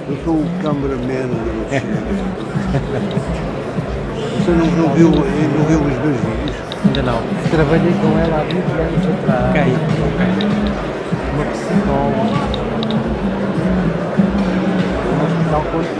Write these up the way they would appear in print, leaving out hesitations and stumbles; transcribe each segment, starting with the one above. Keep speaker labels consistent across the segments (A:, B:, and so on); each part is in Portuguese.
A: Eu sou o cameraman do cinema. Você não viu os meus vídeos?
B: Ainda não.
C: Trabalhei com ela há 20 anos atrás.
B: Ok, ok.
C: Uma psicóloga. No hospital Porto.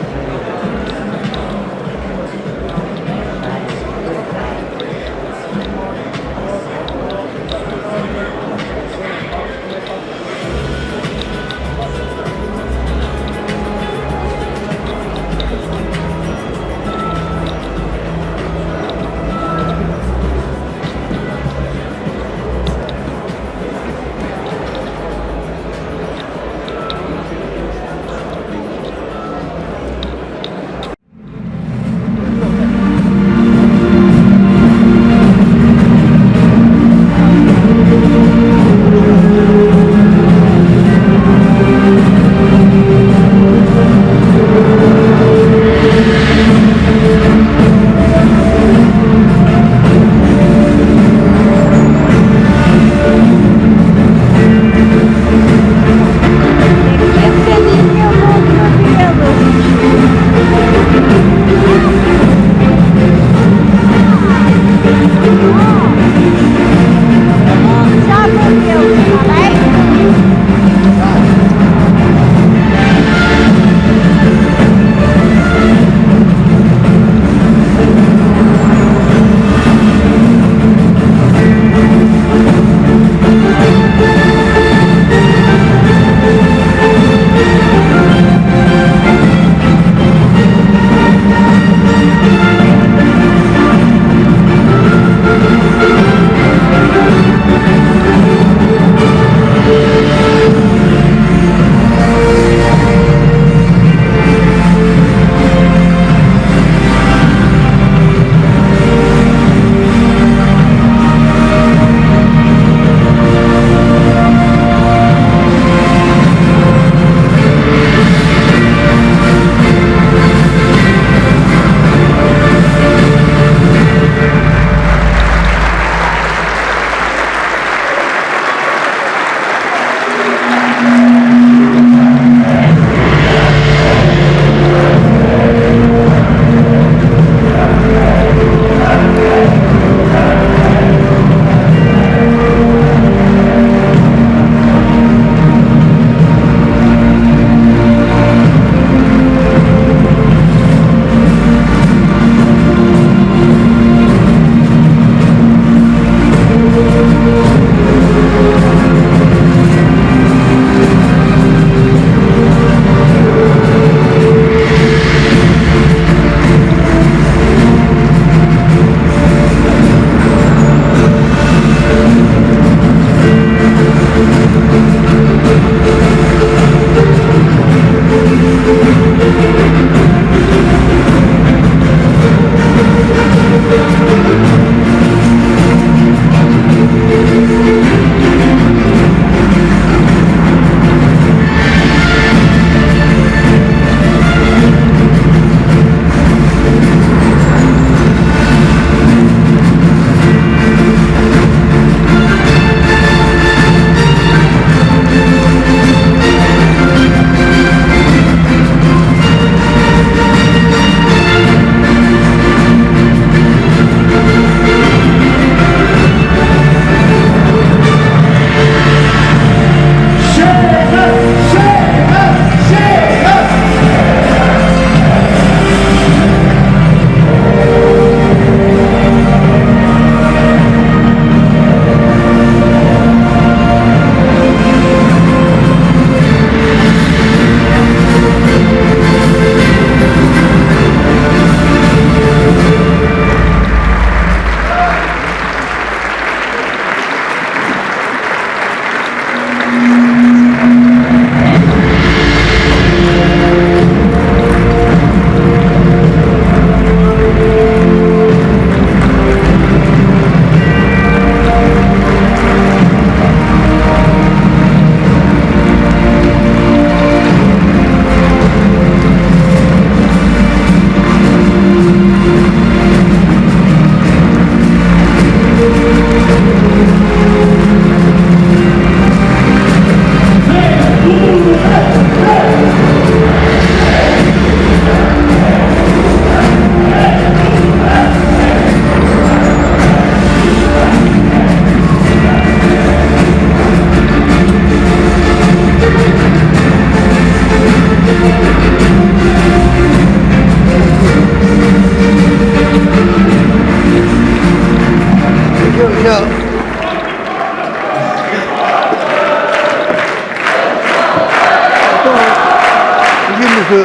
A: Vimos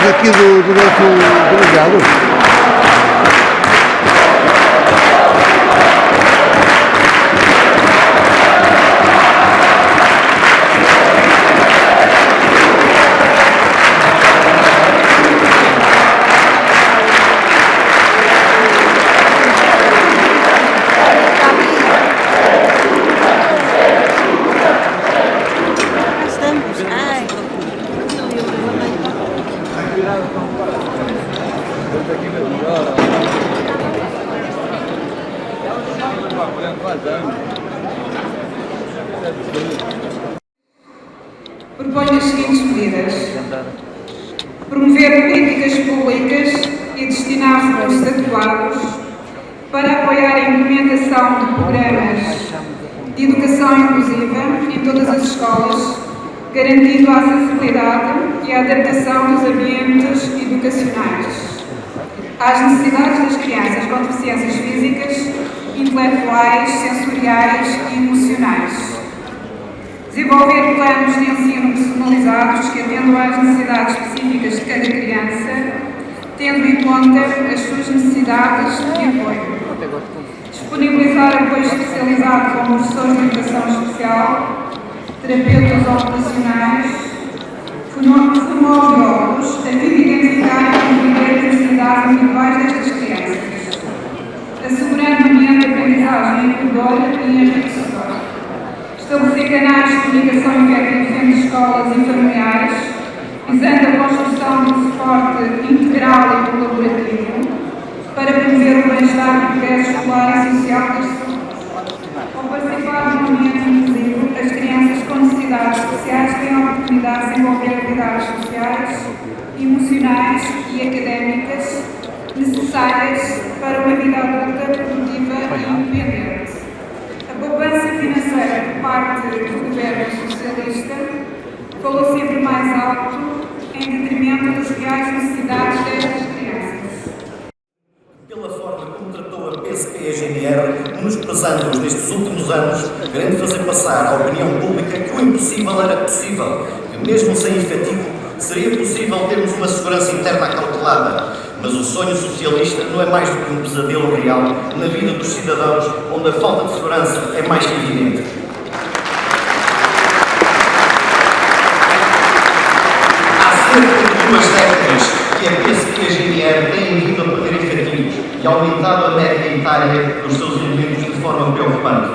A: aqui do nosso delegado.
B: Proponho as seguintes medidas: promover políticas públicas e destinar recursos adequados para apoiar a implementação de programas de educação inclusiva em todas as escolas, garantindo a acessibilidade e a adaptação dos ambientes educacionais às necessidades das crianças com deficiências físicas, intelectuais, sensoriais e emocionais. Desenvolver planos de ensino personalizados que atendam às necessidades específicas de cada criança, tendo em conta as suas necessidades de apoio. Disponibilizar apoio especializado com professores de educação especial, terapeutas ocupacionais, fonoaudiólogos, a fim de identificar e compreender as necessidades individuais destas crianças, assegurando um ambiente de aprendizagem acolhedora e enriquecedor. Estabelecer canais de comunicação efetivos entre escolas e familiares, visando a construção de um suporte integral e colaborativo para promover o bem-estar e progresso escolar e social das pessoas. Ao participar de um ambiente inclusivo, as crianças com necessidades especiais têm a oportunidade de desenvolver habilidades sociais, emocionais e académicas necessárias para uma vida adulta produtiva e independente. A poupança financeira por parte do governo socialista falou sempre mais alto em detrimento das reais necessidades destas crianças.
D: Pela forma como tratou a PSP e a GNR, menosprezando-os nestes últimos anos, querendo fazer passar à opinião pública que o impossível era possível, que mesmo sem efetivo seria possível termos uma segurança interna acautelada. Mas o sonho socialista não é mais do que um pesadelo real na vida dos cidadãos, onde a falta de segurança é mais que evidente. Há cerca de 2 décadas que a PSP e a GNR têm vindo a perder efetivos e aumentado a média etária dos seus elementos de forma preocupante.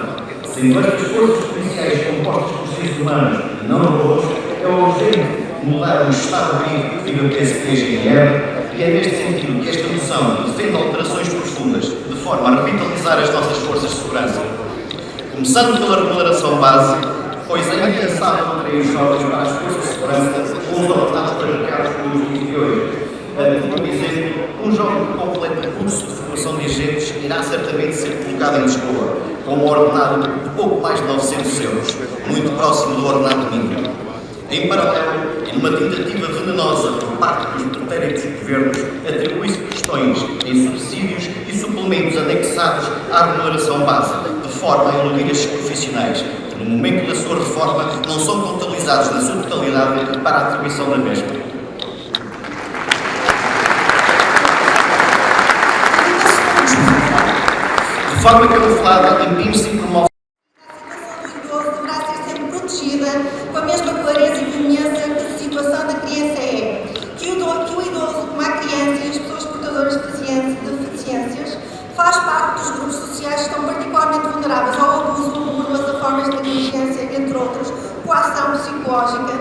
D: Sendo estas forças policiais compostas por seres humanos e não robôs, é urgente mudar o estado crítico da PSP e a GNR. E é neste sentido que esta moção defende alterações profundas, de forma a revitalizar as nossas forças de segurança. Começando pela remuneração base, pois é impensável atrair os jovens para as forças de segurança com os ordenados praticados pelos dias de hoje. Por exemplo, um jovem que completa o curso de formação de agentes irá certamente ser colocado em Lisboa, com um ordenado de pouco mais de 900 euros, muito próximo do ordenado mínimo. Em paralelo, e numa tentativa venenosa por parte dos pretéritos governos, atribui-se questões em subsídios e suplementos anexados à remuneração base, de forma a iludir estes profissionais, que no momento da sua reforma não são contabilizados na sua totalidade para a atribuição da mesma. De forma camuflada, impõe-se e promove
E: com a mesma clareza e veemência que a situação da criança é. Que o idoso, como a criança e as pessoas portadoras de deficiências, faz parte dos grupos sociais que estão particularmente vulneráveis ao abuso, burlas, a formas de negligência, entre outros, coação psicológica,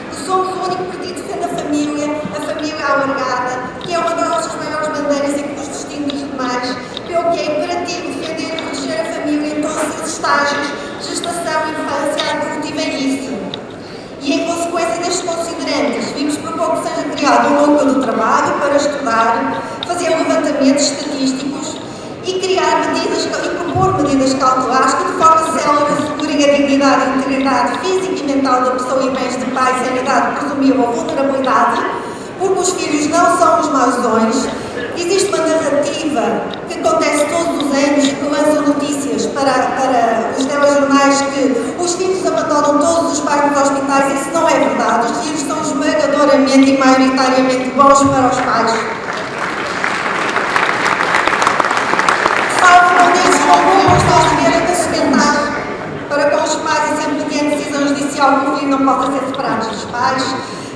E: que somos o único partido que defende a família alargada, que é uma das nossas maiores bandeiras e que nos distingue dos demais, pelo que é imperativo defender e proteger a família em todos os seus estágios, gestação, infância, adulto e velhice. E em consequência destes considerantes, vimos propor que seja criado um núcleo de trabalho para estudar, fazer levantamentos estatísticos e criar medidas e propor medidas cautelares que de forma célere assegurem a dignidade e integridade física e mental da pessoa em vez de pais em idade presumível ou vulnerabilidade, porque os filhos não são os mausões. Existe uma narrativa que acontece todos os anos e que lançam notícias para os telejornais que os filhos abandonam todos os pais nos hospitais. Isso não é verdade. Os maioritariamente e maioritariamente bons para os pais. Salvo não desses alguns nós tiverem de sustentar para com os pais e sempre que a decisão judicial que o filho não possa ser separado dos pais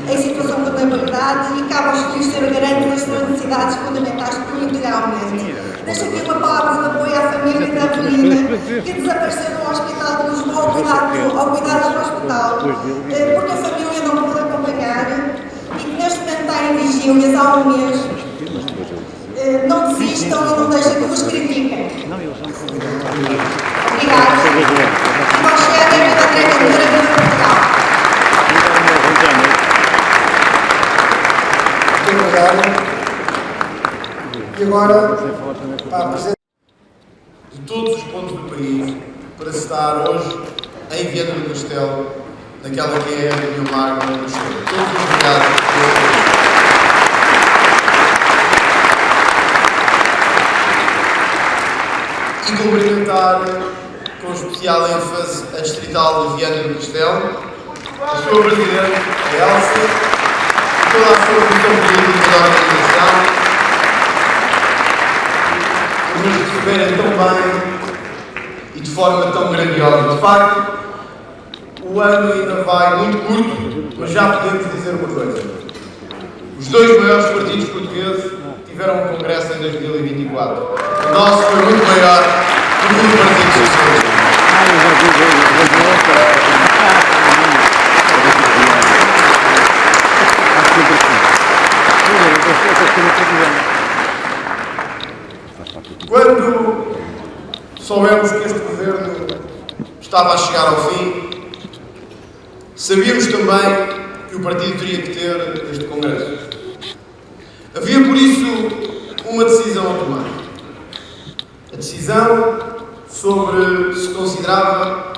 E: em situação de vulnerabilidade e cabe aos filhos ser o garante das suas necessidades fundamentais integralmente. Deixo aqui uma palavra de apoio à família da Avelina, que desapareceu no hospital de Lisboa ao cuidado do hospital, porque a família não pôde acompanhar e que neste momento está em vigílias há um mês. Não desistam e não deixem que vos critiquem. Obrigada. E vos chega a vida treinadora de Portugal.
F: Muito obrigado. E agora, para apresentar
G: de todos os pontos do país, para se estar hoje em Viana do Castelo, naquela que é a minha marca no Chega. Todos obrigados e cumprimentar com especial ênfase a distrital de Viana do Castelo, a sua presidente, a Elsa, e toda a sua comissão política da organização, por nos receberem tão bem e de forma tão grandiosa. De facto, o ano ainda vai muito curto, mas já podemos dizer uma coisa. Os dois maiores partidos portugueses tiveram um congresso em 2024. O nosso foi muito maior do que o Partido Socialista. Quando soubemos que este governo estava a chegar ao fim, sabíamos também que o partido teria que ter este congresso. Havia, por isso, uma decisão a tomar. A decisão sobre se considerava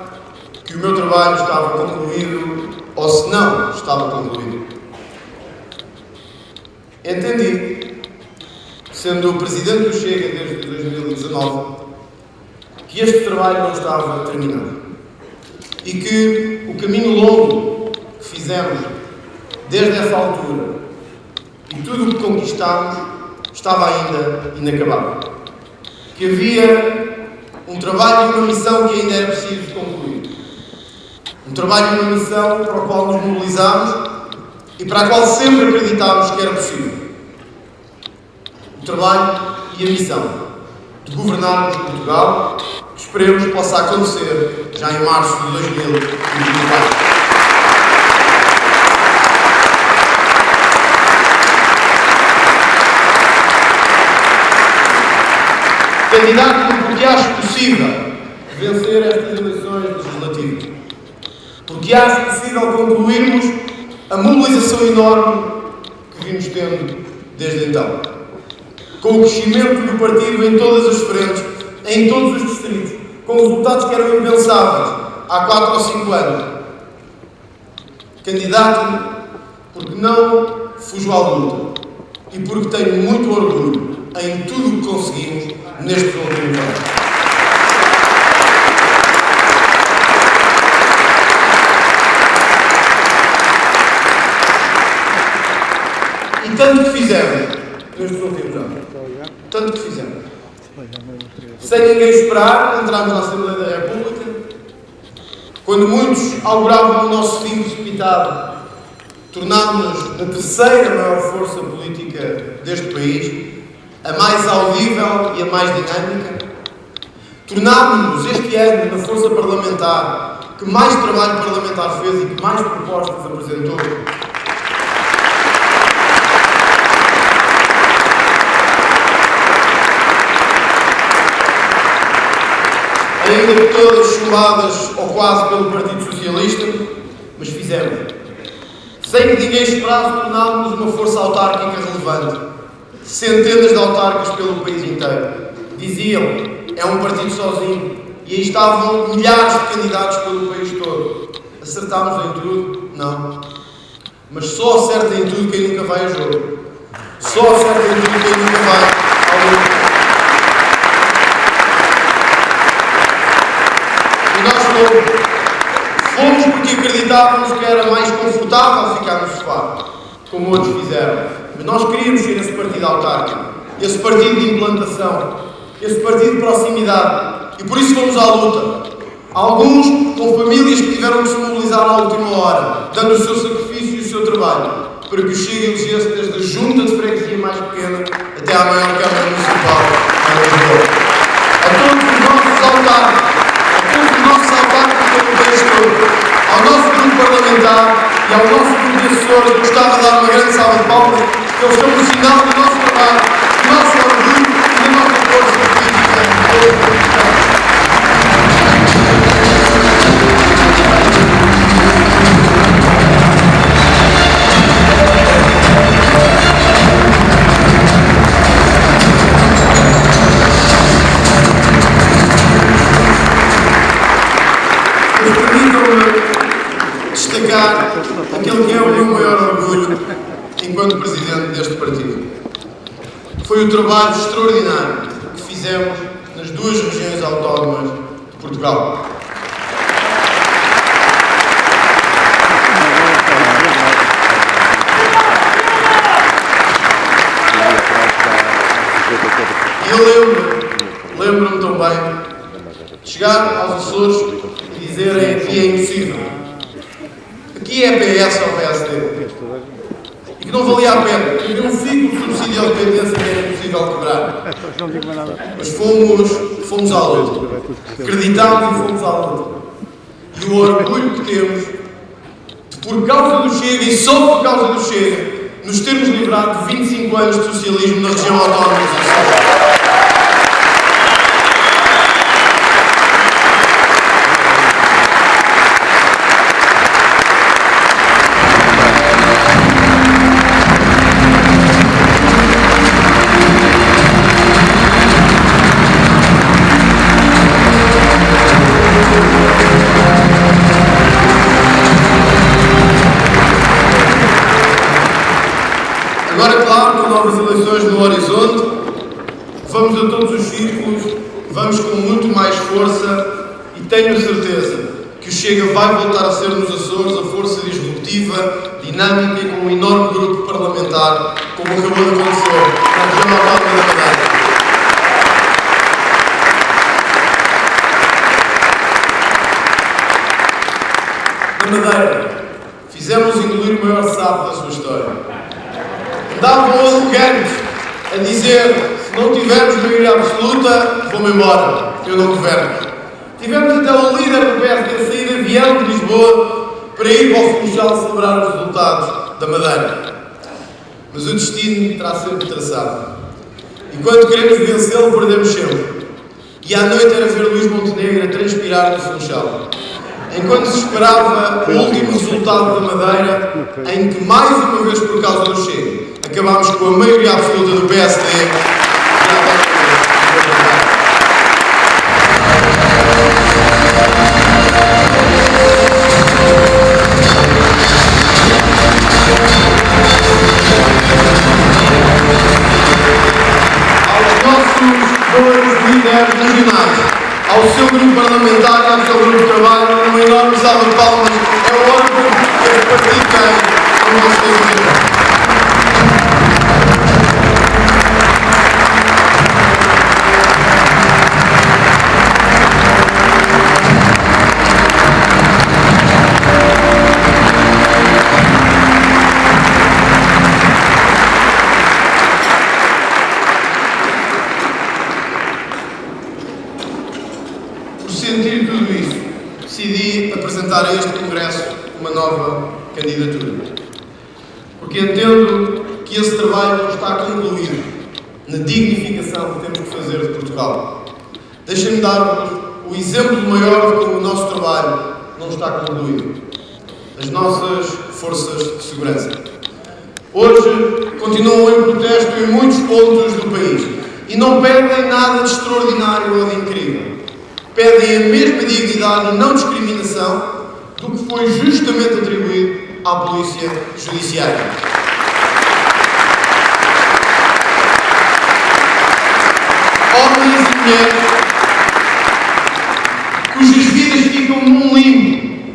G: que o meu trabalho estava concluído ou se não estava concluído. Entendi, sendo o Presidente do Chega desde 2019, que este trabalho não estava terminado e que o caminho longo que fizemos desde essa altura e tudo o que conquistámos estava ainda inacabado. Que havia um trabalho e uma missão que ainda era preciso concluir. Um trabalho e uma missão para o qual nos mobilizámos e para a qual sempre acreditámos que era possível. O trabalho e a missão de governarmos Portugal, que esperemos possa acontecer já em março de 2024. Candidato porque acho possível vencer estas eleições legislativas. Porque acho possível concluirmos a mobilização enorme que vimos tendo desde então. Com o crescimento do partido em todas as frentes, em todos os distritos, com resultados que eram impensáveis há 4 ou 5 anos. Candidato porque não fujo à luta e porque tenho muito orgulho em tudo o que conseguimos nestes últimos anos. E tanto que fizemos nestes últimos anos. Tanto que fizemos. Sem ninguém esperar, entramos na Assembleia da República. Quando muitos auguravam o nosso fim precipitado, tornámos-nos a terceira maior força política deste país, a mais audível e a mais dinâmica. Tornámos-nos este ano na força parlamentar que mais trabalho parlamentar fez e que mais propostas apresentou. Ainda que todas chumbadas ou quase pelo Partido Socialista, mas fizemos. Sem que ninguém esperasse, tornámos-nos uma força autárquica relevante. Centenas de autarcas pelo país inteiro. Diziam, é um partido sozinho. E aí estavam milhares de candidatos pelo país todo. Acertámos em tudo? Não. Mas só acerta em tudo quem nunca vai a jogo. Só acerta em tudo quem nunca vai ao jogo. E nós fomos porque acreditávamos que era mais confortável ficar no sofá. como outros fizeram. Mas nós queríamos ser esse partido autárquico, esse partido de implantação, esse partido de proximidade. E por isso fomos à luta. Alguns com famílias que tiveram que se mobilizar à última hora, dando o seu sacrifício e o seu trabalho, para que o Chega elegesse desde a junta de freguesia mais pequena até à maior Câmara Municipal de Lisboa. A todos os nossos autárquicos pelo país todo, ao nosso grupo parlamentar e ao nosso grupo de assessores, gostava de dar uma grande salva de palmas, que eles são um sinal do nosso trabalho, do nosso orgulho e da nossa força política. Destacar aquele que é o meu maior orgulho enquanto presidente deste partido. Foi o trabalho extraordinário que fizemos nas duas regiões autónomas de Portugal. E eu lembro-me também de chegar aos Açores e dizerem que é impossível. Aqui é PS ou PSD. E que não valia a pena. Que havia um ciclo de subsídio à dependência que era impossível quebrar. Mas fomos à luta. Acreditámos e fomos à luta. E o orgulho que temos de, por causa do Chega e só por causa do Chega, nos termos livrado de 25 anos de socialismo na região autónoma dos Açores. Agora, claro, com novas eleições no horizonte, vamos a todos os círculos, vamos com muito mais força e tenho a certeza que o Chega vai voltar a ser nos Açores a força disruptiva, dinâmica e com um enorme grupo parlamentar, como acabou de acontecer na região autónoma da Madeira. Na Madeira, fizemos engolir o maior sapo da sua história. Davam arrogantes a dizer: se não tivermos maioria absoluta, vou-me embora, eu não governo. Tivemos até o líder do PSD sair de avião de Lisboa para ir para o Funchal celebrar os resultados da Madeira. Mas o destino terá sempre traçado. E quando queremos vencê-lo, perdemos sempre. E à noite era ver Luís Montenegro a transpirar no Funchal, enquanto se esperava o último resultado da Madeira, em que, mais uma vez por causa do Chega, acabámos com a maioria absoluta do PSD. Aos nossos dois líderes regionais, ao seu grupo parlamentar e ao seu grupo de trabalho, uma enorme salva de palmas. É o órgão que este partido tem no nosso território. Sentir tudo isso, decidi apresentar a este Congresso uma nova candidatura. Porque entendo que esse trabalho não está concluído na dignificação que temos que fazer de Portugal. Deixem-me dar-vos o exemplo maior de como o nosso trabalho não está concluído. As nossas forças de segurança. Hoje continuam em protesto em muitos pontos do país e não pedem nada de extraordinário ou de incrível. Pedem a mesma dignidade e não discriminação do que foi justamente atribuído à Polícia Judiciária. Homens e mulheres cujas vidas ficam num limbo,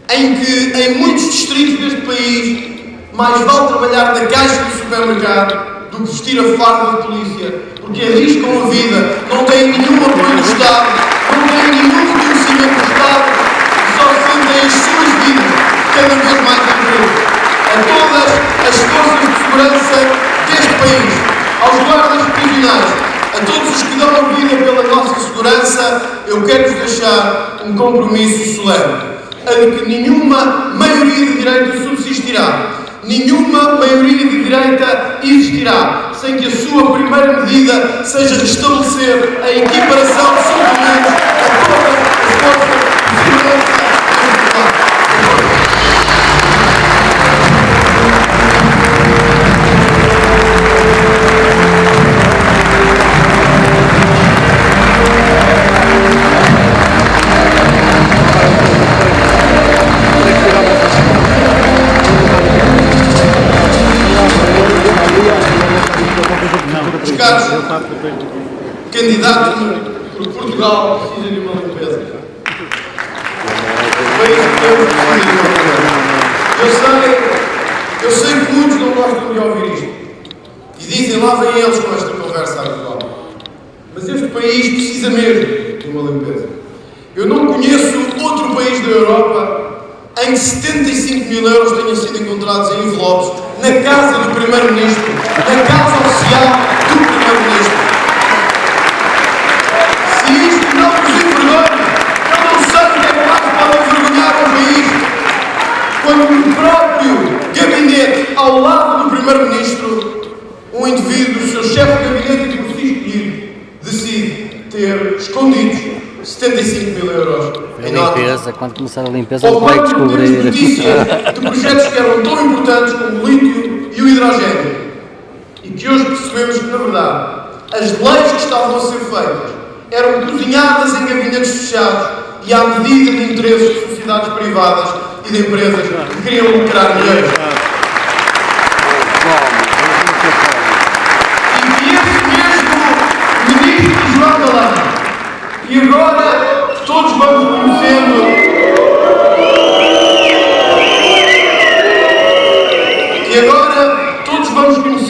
G: em que, em muitos distritos deste país, mais vale trabalhar na caixa do supermercado do que vestir a farda de polícia, porque arriscam a vida, não têm nenhum apoio do Estado, não têm nenhum reconhecimento do Estado, e só sentem as suas vidas cada vez mais em perigo. A todas as forças de segurança deste país, aos guardas prisionais, a todos os que dão a vida pela nossa segurança, eu quero-vos deixar um compromisso solene, a de que nenhuma maioria de direita subsistirá, nenhuma maioria de direita existirá, sem que a sua primeira medida seja restabelecer a equiparação de sofrimentos a todas as forças de segurança em Portugal. Candidato por Portugal precisa de uma limpeza. Eu sei que muitos não gostam de ouvir isto. E dizem, lá vêm eles com esta conversa atual. Mas este país precisa mesmo de uma limpeza. Eu não conheço outro país da Europa em que 75 mil euros tenham sido encontrados em envelopes na casa do Primeiro-Ministro, na casa oficial do Primeiro-Ministro. Se isto não vos envergonha, eu não sei o que é que mais pode envergonhar o país quando no próprio gabinete, ao lado do Primeiro-Ministro, um indivíduo, o seu chefe de gabinete e por si escolhido, decide ter escondidos 75 mil euros em
C: limpeza, quando começar a limpeza,
G: ou
C: não vai
G: quando temos
C: descobrir.
G: notícia de projetos que eram tão importantes como o lítio e o hidrogênio. E que hoje percebemos que, na verdade, as leis que estavam a ser feitas eram cozinhadas em gabinetes fechados e à medida de interesses de sociedades privadas e de empresas que queriam lucrar milhões. E que esse mesmo ministro João Galamba, e agora todos vamos conhecendo,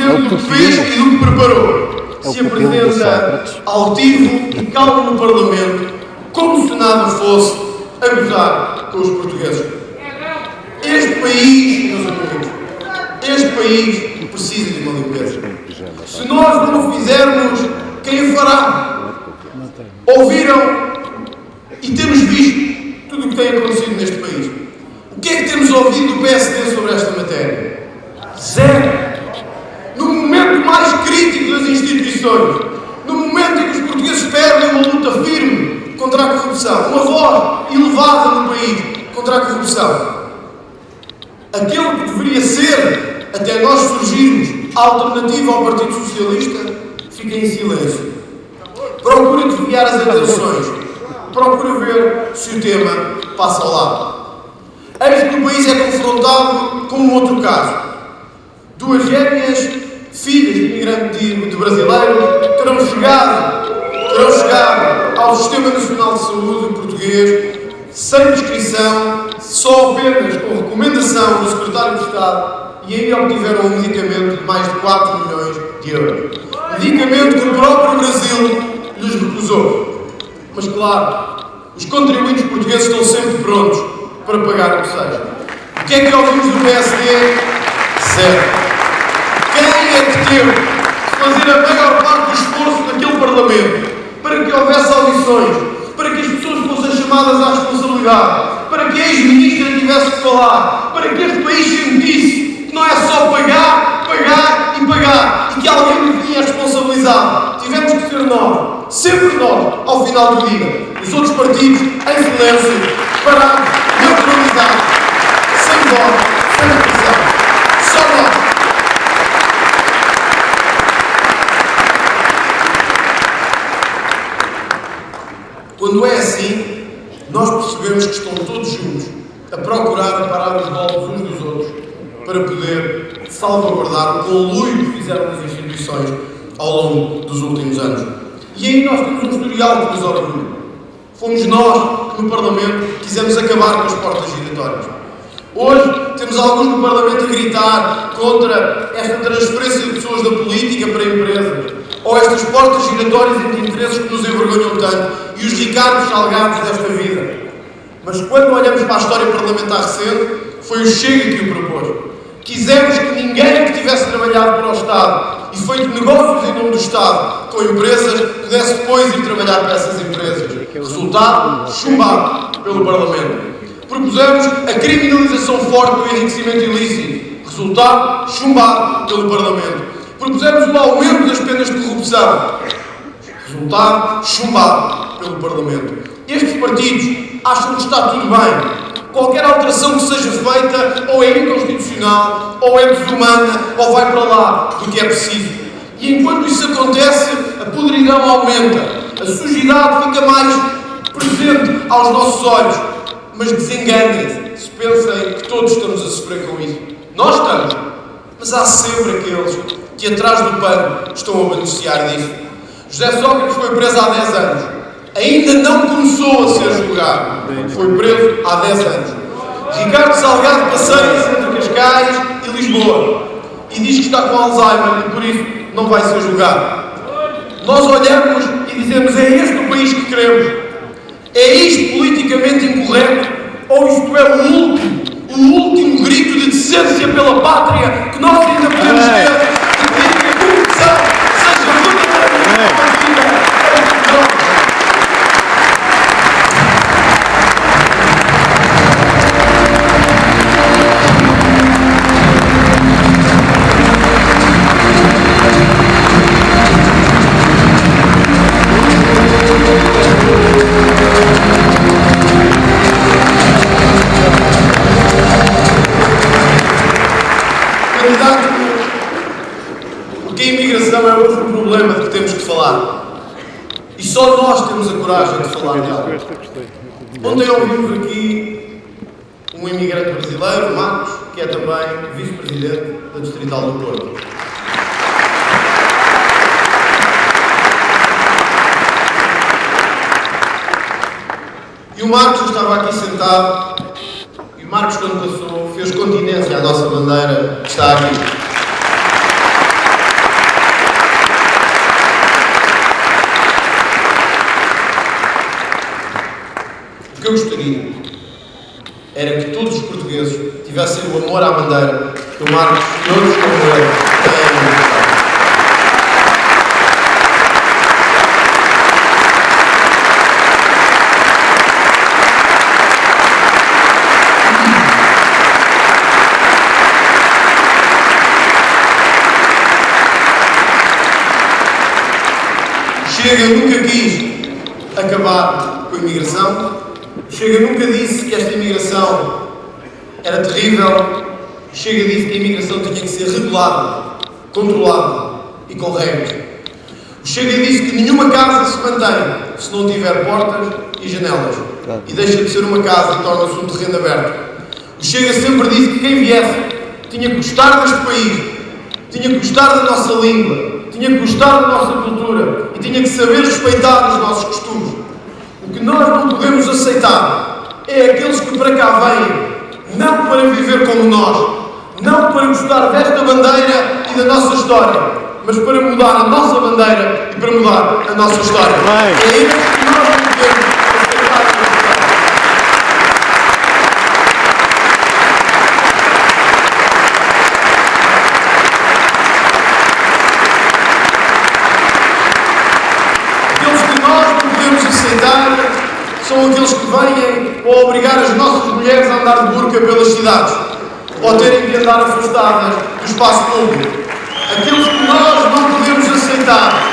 G: do que fez e do que preparou, se apresenta altivo e calmo no Parlamento, como se nada fosse a gozar com os portugueses. Este país, meus amigos, este país precisa de uma limpeza. Se nós não o fizermos, quem o fará? Ouviram e temos visto tudo o que tem acontecido neste país. O que é que temos ouvido do PSD sobre esta matéria? Zero. No momento mais crítico das instituições, no momento em que os portugueses perdem uma luta firme contra a corrupção, uma voz elevada no país contra a corrupção, aquele que deveria ser, até nós surgirmos, a alternativa ao Partido Socialista, fica em silêncio. Procura desviar as atenções, procura ver se o tema passa ao lado. Eis que o país é confrontado com um outro caso. Duas gêmeas, filhas de imigrantes de brasileiros, terão chegado ao Sistema Nacional de Saúde português sem prescrição, só apenas com recomendação do Secretário de Estado, e aí obtiveram um medicamento de mais de 4 milhões de euros. Medicamento que o próprio Brasil lhes recusou. Mas claro, os contribuintes portugueses estão sempre prontos para pagar o que seja. O que é que ouvimos do PSD? Zero. Quem é que teve de fazer a maior parte do esforço naquele Parlamento para que houvesse audições, para que as pessoas fossem chamadas à responsabilidade, para que a ex-ministra tivesse que falar, para que este país sentisse que não é só pagar, pagar e pagar, e que alguém nos tinha responsabilizado? Tivemos que ser nós, sempre nós, ao final do dia. Os outros partidos, em silêncio, parados, neutralizados, sem voz, sem expressão. Só nós. Quando é assim, nós percebemos que estão todos juntos a procurar parar os golpes uns dos outros para poder salvaguardar o conluio que fizeram nas instituições ao longo dos últimos anos. E aí nós temos um historial que nos orgulha. Fomos nós que no Parlamento quisemos acabar com as portas giratórias. Hoje temos alguns no Parlamento a gritar contra esta transferência de pessoas da política para empresas, ou estas portas giratórias entre interesses que nos envergonham tanto, e os Ricardos Salgados desta vida. Mas quando olhamos para a história parlamentar recente, foi o Chega que o propôs. Quisemos que ninguém que tivesse trabalhado para o Estado e feito negócios em nome do Estado com empresas pudesse depois ir trabalhar para essas empresas. Resultado, chumbado pelo Parlamento. Propusemos a criminalização forte do enriquecimento ilícito. Resultado, chumbado pelo Parlamento. Propusemos o aumento das penas de corrupção. Resultado, chumbado pelo Parlamento. Estes partidos acham que está tudo bem. Qualquer alteração que seja feita ou é inconstitucional, ou é desumana, ou vai para lá do que é preciso. E enquanto isso acontece, a podridão aumenta, a sujidade fica mais presente aos nossos olhos. Mas desenganem-se se pensem que todos estamos a sofrer com isso. Nós estamos, mas há sempre aqueles que atrás do pano estão a beneficiar disso. José Sócrates foi preso há 10 anos. Ainda não começou a ser julgado. Foi preso há 10 anos. Ricardo Salgado passeia-se entre Cascais e Lisboa e diz que está com Alzheimer e por isso não vai ser julgado. Nós olhamos e dizemos: é este o país que queremos? É isto politicamente incorreto? Ou isto é o último grito de decência pela pátria que nós ainda podemos ter de pedir que a corrupção seja verdadeiramente combatida? Porque a imigração é outro problema de que temos que falar. E só nós temos a coragem de falar dela. Ontem ouvimos aqui um imigrante brasileiro, Marcos, que é também vice-presidente da Distrital do Porto. E o Marcos estava aqui sentado, e o Marcos, quando passou, fez continência à nossa bandeira que está aqui. O que eu gostaria era que todos os portugueses tivessem o amor à bandeira que o Marcos e outros como ele têm a manifestar. Chega nunca quis acabar com a imigração. Chega nunca disse que esta imigração era terrível. Chega disse que a imigração tinha que ser regulada, controlada e com regras. O Chega disse que nenhuma casa se mantém se não tiver portas e janelas. E deixa de ser uma casa e torna-se um terreno aberto. O Chega sempre disse que quem viesse tinha que gostar deste país, tinha que gostar da nossa língua, tinha que gostar da nossa cultura e tinha que saber respeitar os nossos costumes. O que nós não podemos aceitar é aqueles que para cá vêm, não para viver como nós, não para gostar desta bandeira e da nossa história, mas para mudar a nossa bandeira e para mudar a nossa história. É isso que nós não podemos aceitar. São aqueles que vêm para obrigar as nossas mulheres a andar de burca pelas cidades ou terem que andar afastadas do espaço público. Aqueles que nós não podemos aceitar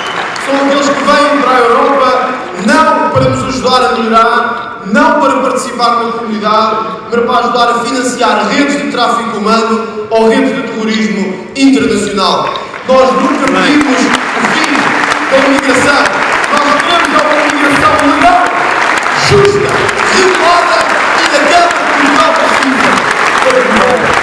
G: são aqueles que vêm para a Europa não para nos ajudar a melhorar, não para participar na comunidade, mas para ajudar a financiar redes de tráfico humano ou redes de terrorismo internacional. Nós nunca pedimos o fim da imigração. Nós queremos uma imigração legal, justa, regulada e daquela que Portugal precisa para viver.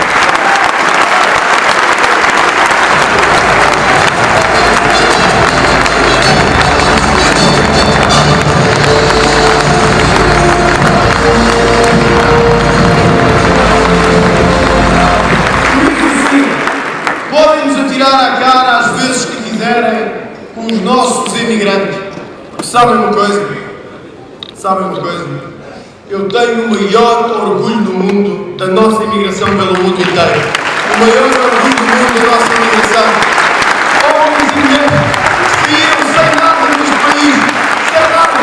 G: tenho o maior orgulho do mundo da nossa imigração pelo mundo inteiro. O maior orgulho do mundo da nossa imigração. Homens e mulheres que saíram sem nada deste país, sem nada.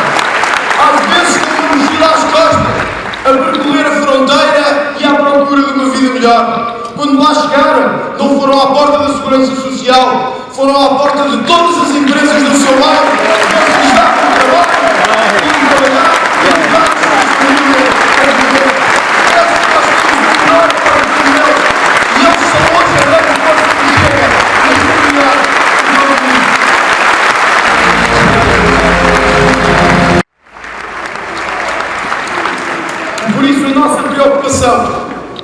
G: Às vezes com uma mochila às costas, a percorrer a fronteira e à procura de uma vida melhor. Quando lá chegaram, não foram à porta da Segurança Social, foram à porta de todas as empresas do seu lado, que lhes davam trabalho e trabalhar. E eles são hoje a grande força que chega nesta comunidade. Por isso a nossa preocupação,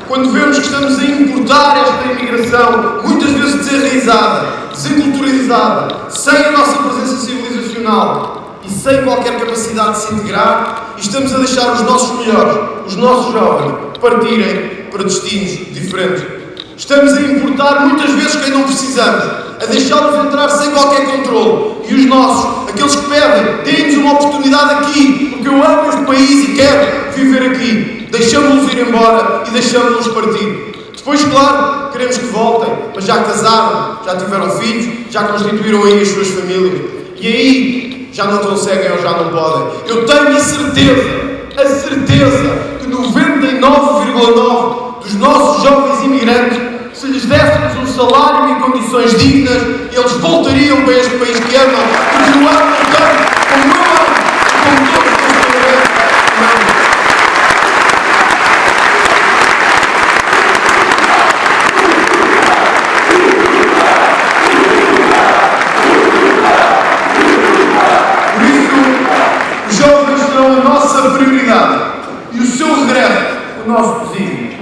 G: quando vemos que estamos a importar esta imigração, muitas vezes desenraizada, desenculturalizada, sem a nossa presença civilizacional e sem qualquer capacidade de se integrar, e estamos a deixar os nossos melhores, os nossos jovens, partirem para destinos diferentes. Estamos a importar muitas vezes quem não precisamos, a deixá-los entrar sem qualquer controle. E os nossos, aqueles que pedem, deem-nos uma oportunidade aqui, porque eu amo este país e quero viver aqui. Deixamos-los ir embora e deixamos-los partir. Depois, claro, queremos que voltem, mas já casaram, já tiveram filhos, já constituíram aí as suas famílias. E aí já não conseguem ou já não podem. Eu tenho a certeza que 99,9% dos nossos jovens imigrantes, se lhes dessemos um salário em condições dignas, eles voltariam para este país que amam, porque o amam tanto como eu amo, como todos os imigrantes amam. E o seu regresso, o nosso desígnio.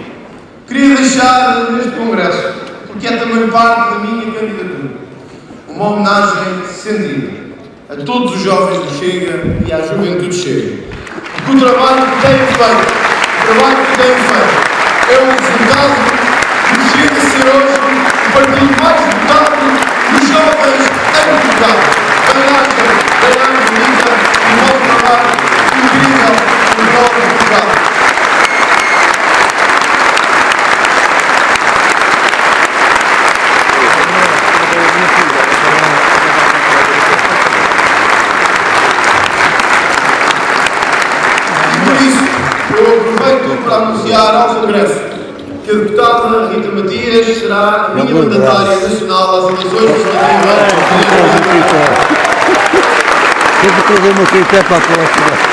G: Queria deixar neste Congresso, porque é também parte da minha candidatura, uma homenagem sentida a todos os jovens do Chega e à juventude Chega. Porque o trabalho que têm feito, é o resultado do que chega a ser hoje o partido mais votado dos jovens em Portugal. Bem-aja, bonita, um bom trabalho incrível. Por isso, eu aproveito para anunciar ao Congresso que a deputada Rita Matias será a minha mandatária nacional às eleições legislativas.
A: Sempre que eu uma tripé para a próxima.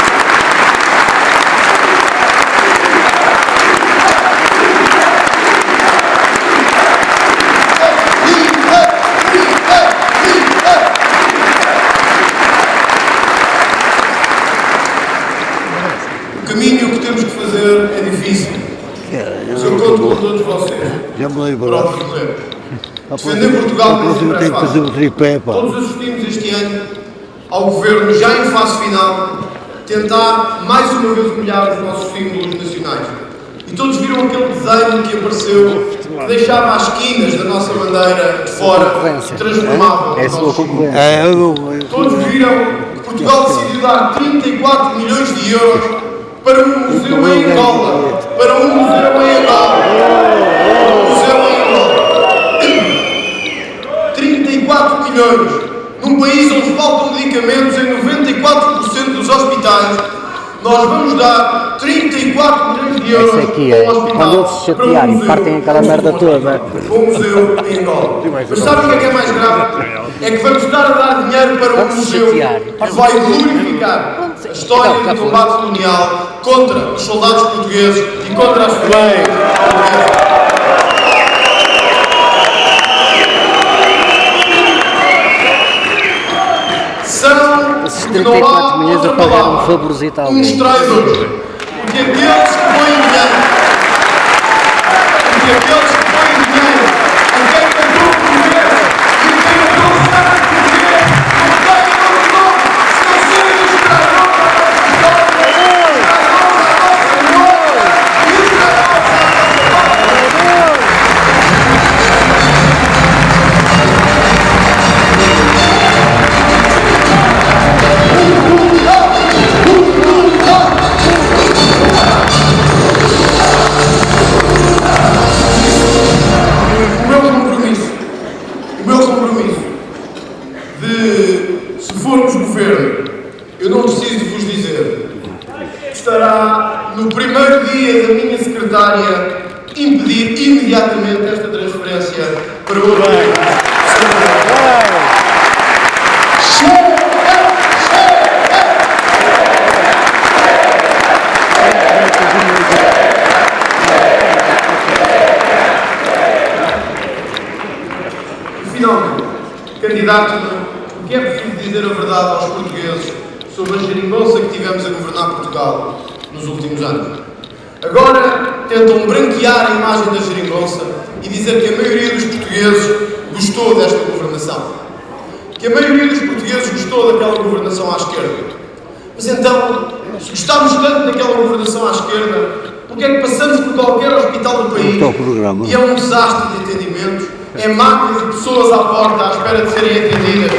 G: O caminho que temos que fazer é difícil, mas eu conto com todos vocês para o percorrer. Defender Portugal nem sempre é fácil. Todos assistimos este ano ao Governo, já em fase final, tentar mais uma vez humilhar os nossos símbolos nacionais. E todos viram aquele desenho que apareceu, que deixava as esquinas da nossa bandeira de fora e transformava os nossos símbolos. Todos viram que Portugal decidiu dar 34 milhões de euros para um museu em Angola. Para um museu em Angola. 34 milhões. Num país onde faltam medicamentos em 94% dos hospitais, nós vamos dar 34 milhões de euros
C: aqui
G: para um hospital,
C: quando eles se chatearem e partem aquela merda toda.
G: Um museu em Angola. Mas sabem o que é mais grave? É que vamos estar a dar dinheiro para um museu que vai glorificar a história do combate colonial contra os soldados portugueses e contra as famílias portuguesas.
C: Esses 34 milhões a pagar um favorzito a alguém.
G: Uns traidores. Porque aqueles que põem dinheiro, a quem comprou o português e quem comprou o Estado português, não tem outro nome, se não serem os traidores da nossa história, os traidores da nossa memória e os traidores da nossa pátria. primeiro dia da minha secretária, impedir imediatamente esta transferência para o Finalmente, candidato, o que é preciso dizer a verdade aos portugueses sobre a geringonça que tivemos a governar Portugal nos últimos anos? Agora tentam branquear a imagem da geringonça e dizer que a maioria dos portugueses gostou desta governação. Que a maioria dos portugueses gostou daquela governação à esquerda. Mas então, se gostámos tanto daquela governação à esquerda, porque é que passamos por qualquer hospital do país e é um desastre de atendimentos, é máquinas e pessoas à porta à espera de serem atendidas,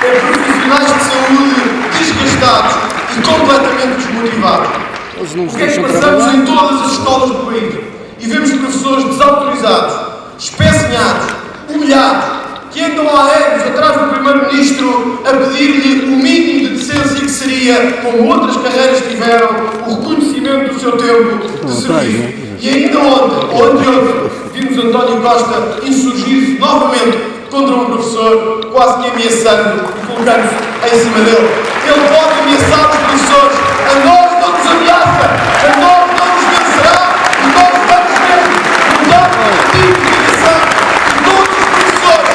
G: é profissionais de saúde desgastados e completamente desmotivados? Porque é que passamos em todas as escolas do país e vemos professores desautorizados, espezinhados, humilhados, que andam há anos atrás do Primeiro-Ministro a pedir-lhe o mínimo de decência que seria, como outras carreiras tiveram, o reconhecimento do seu tempo de serviço. E ainda ontem, ou anteontem, vimos António Costa insurgir-se novamente contra um professor, quase que ameaçando e colocando-se em cima dele. Ele pode ameaçar os professores, a nós não nos ameaça, a nós não nos vencerá, e nós vamos mesmo mudar o tipo de educação de todos os professores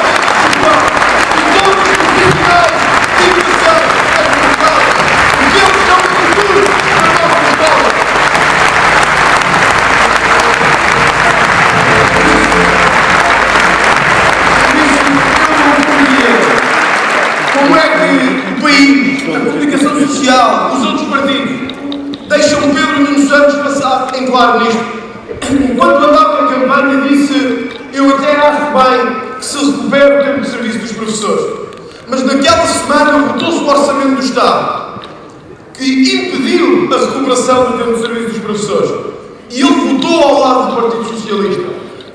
G: e todos os profissionais de educação em Portugal, porque eles são o futuro da nossa escola. Como é que o país, a comunicação social, os outros partidos, deixam Pedro Nuno Santos passar em claro nisto? Enquanto andava em campanha, disse: eu até acho bem que se recupere o tempo de serviço dos professores. Mas naquela semana votou-se o Orçamento do Estado, que impediu a recuperação do tempo de serviço dos professores. E ele votou ao lado do Partido Socialista.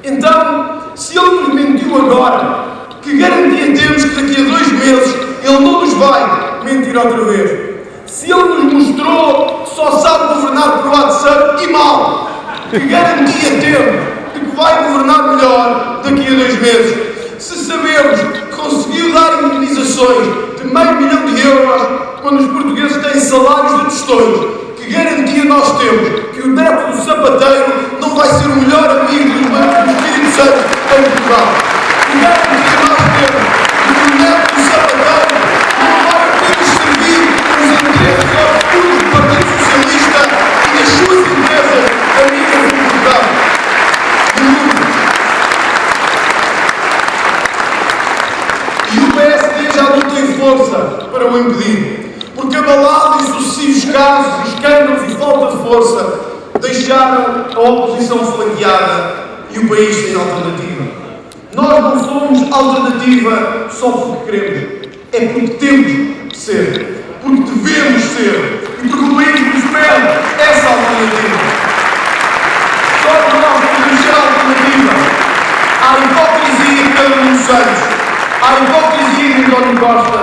G: Então, se ele nos mentiu agora, que garantia temos que daqui a 2 meses ele não nos vai mentir outra vez? Se ele nos mostrou que só sabe governar por WhatsApp e mal, que garantia temos de que vai governar melhor daqui a 2 meses? Se sabemos que conseguiu dar indemnizações de €500 mil quando os portugueses têm salários de tostões, que garantia nós temos que o neto do sapateiro não vai ser o melhor amigo do Banco do Espírito Santo em Portugal? Que garantia nós temos que o neto do sapateiro não vai apenas servir os interesses obscuros do Partido Socialista e das suas empresas amigas em Portugal? E o PSD já não tem força para o impedir, porque abalado em sucessivos casos, escândalos e falta de força, deixaram a oposição flanqueada e o país sem alternativa. Nós não somos alternativa só porque queremos, é porque temos de ser, porque devemos ser e porque o país nos pede essa alternativa. Só nós podemos ser a alternativa à hipocrisia de Pedro Nuno Santos, à hipocrisia de António Costa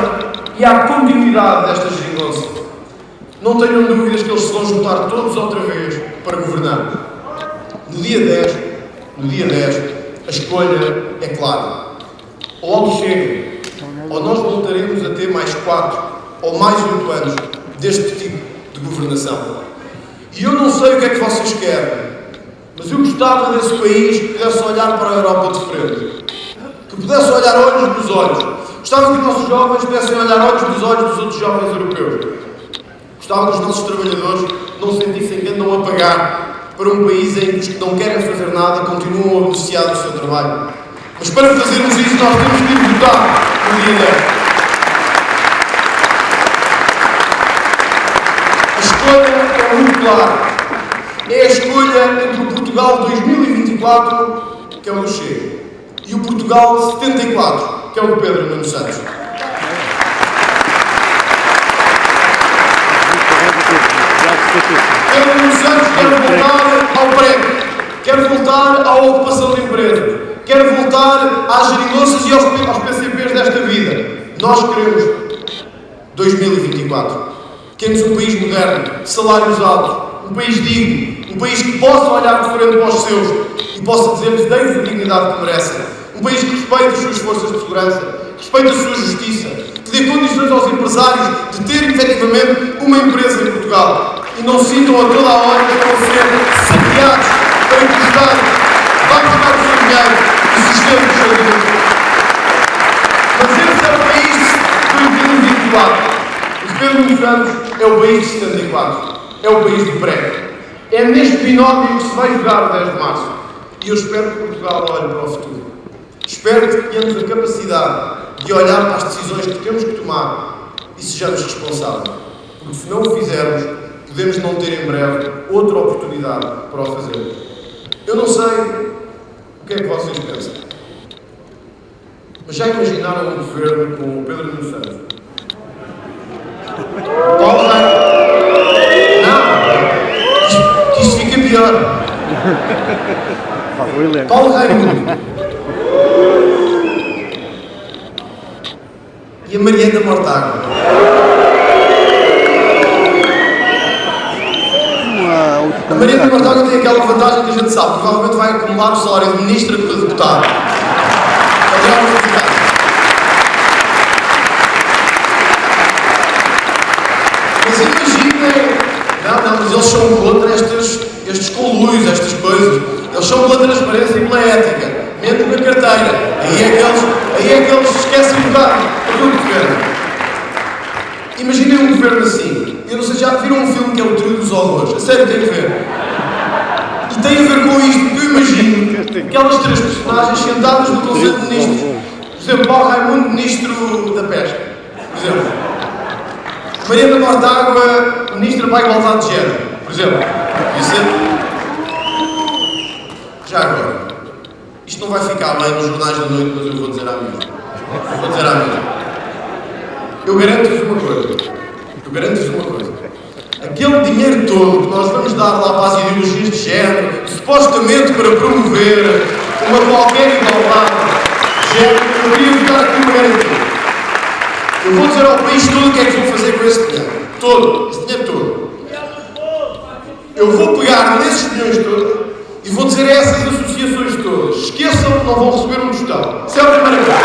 G: e à continuidade desta geringonça. Não tenham dúvidas que eles se vão juntar todos outra vez para governar. No dia 10, a escolha é clara. Ou algo chega, ou nós voltaremos a ter mais 4 ou mais 8 anos deste tipo de governação. E eu não sei o que é que vocês querem, mas eu gostava desse país que pudesse olhar para a Europa de frente, que pudesse olhar olhos nos olhos. Gostava que os nossos jovens pudessem olhar olhos nos olhos dos outros jovens europeus. Gostava que os nossos trabalhadores não sentissem que andam a pagar para um país em que os que não querem fazer nada continuam a beneficiar do seu trabalho. Mas para fazermos isso, nós temos que ir votar no dia 10. A escolha é muito clara. É a escolha entre o Portugal 2024, que é o do Chega, e o Portugal 74, que é o do Pedro Nuno Santos. Pedro Nuno Santos quer voltar ao prédio, quer voltar à ocupação de empresa, quer voltar às geringonças e aos PCPs desta vida. Nós queremos 2024. Queremos um país moderno, salários altos, um um país digno, um país que possa olhar de frente para os seus e possa dizer-lhes deem a dignidade que merecem. Um país que respeite as suas forças de segurança, que respeite a sua justiça, que dê condições aos empresários de ter efetivamente uma empresa em Portugal e não sintam a toda a hora que estão a ser saqueados para que o Estado vá buscar o seu dinheiro e sustente o seu dinheiro. Mas esse é o país de 2024. O Pedro Nuno Santos é o país de 74. É o país do pré. É neste binómio que se vai jogar o 10 de março. E eu espero que Portugal olhe para o futuro. Espero que tenhamos a capacidade de olhar para as decisões que temos que tomar e sejamos responsáveis. Porque se não o fizermos, podemos não ter em breve outra oportunidade para o fazer. Eu não sei o que é que vocês pensam. Mas já imaginaram um governo com o Pedro Nuno Santos? Paulo Raimundo. Não! Que isto fica pior. Paulo Raimundo. E a Mariana Mortágua. A Mariana Mortágua tem aquela vantagem que a gente sabe. Provavelmente vai acumular o salário de ministra de deputado. Mas imaginem, mas eles são contra estes conluios, estas coisas. Eles são pela transparência e pela ética. Mentem na carteira. Aí é que eles esquecem um bocado a todo o governo. Imaginem um governo assim. Eu não sei se já viram um filme que é o Trio dos Horrores. A sério, tem que ver. E tem a ver com isto, porque eu imagino aquelas três personagens sentadas no Conselho de Ministros. Por exemplo, Paulo Raimundo, Ministro da Pesca. Por exemplo. Mariana Mortágua, Ministra para a Igualdade de Género. Por exemplo. Já agora. Isto não vai ficar bem nos jornais da noite, mas eu vou dizer à mesma. Eu garanto-vos uma coisa. Aquele dinheiro todo que nós vamos dar lá para as ideologias de género, supostamente para promover uma qualquer igualdade de género, eu queria dar aqui uma garantia. Eu vou dizer ao país todo o que é que vou fazer com esse dinheiro. Esse dinheiro todo. Eu vou pegar nesses dinheiros todos e vou dizer a essas associações todas: esqueçam, não vão receber um tostão. Isso é a primeira coisa.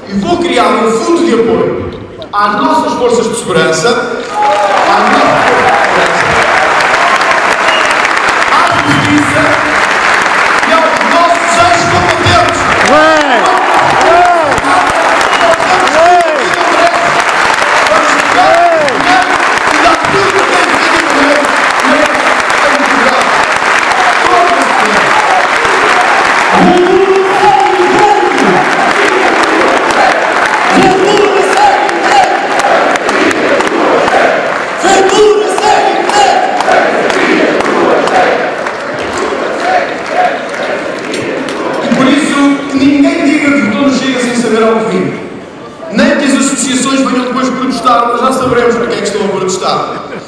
G: E vou criar um fundo de apoio às nossas forças de segurança, à justiça e aos nossos ex-combatentes.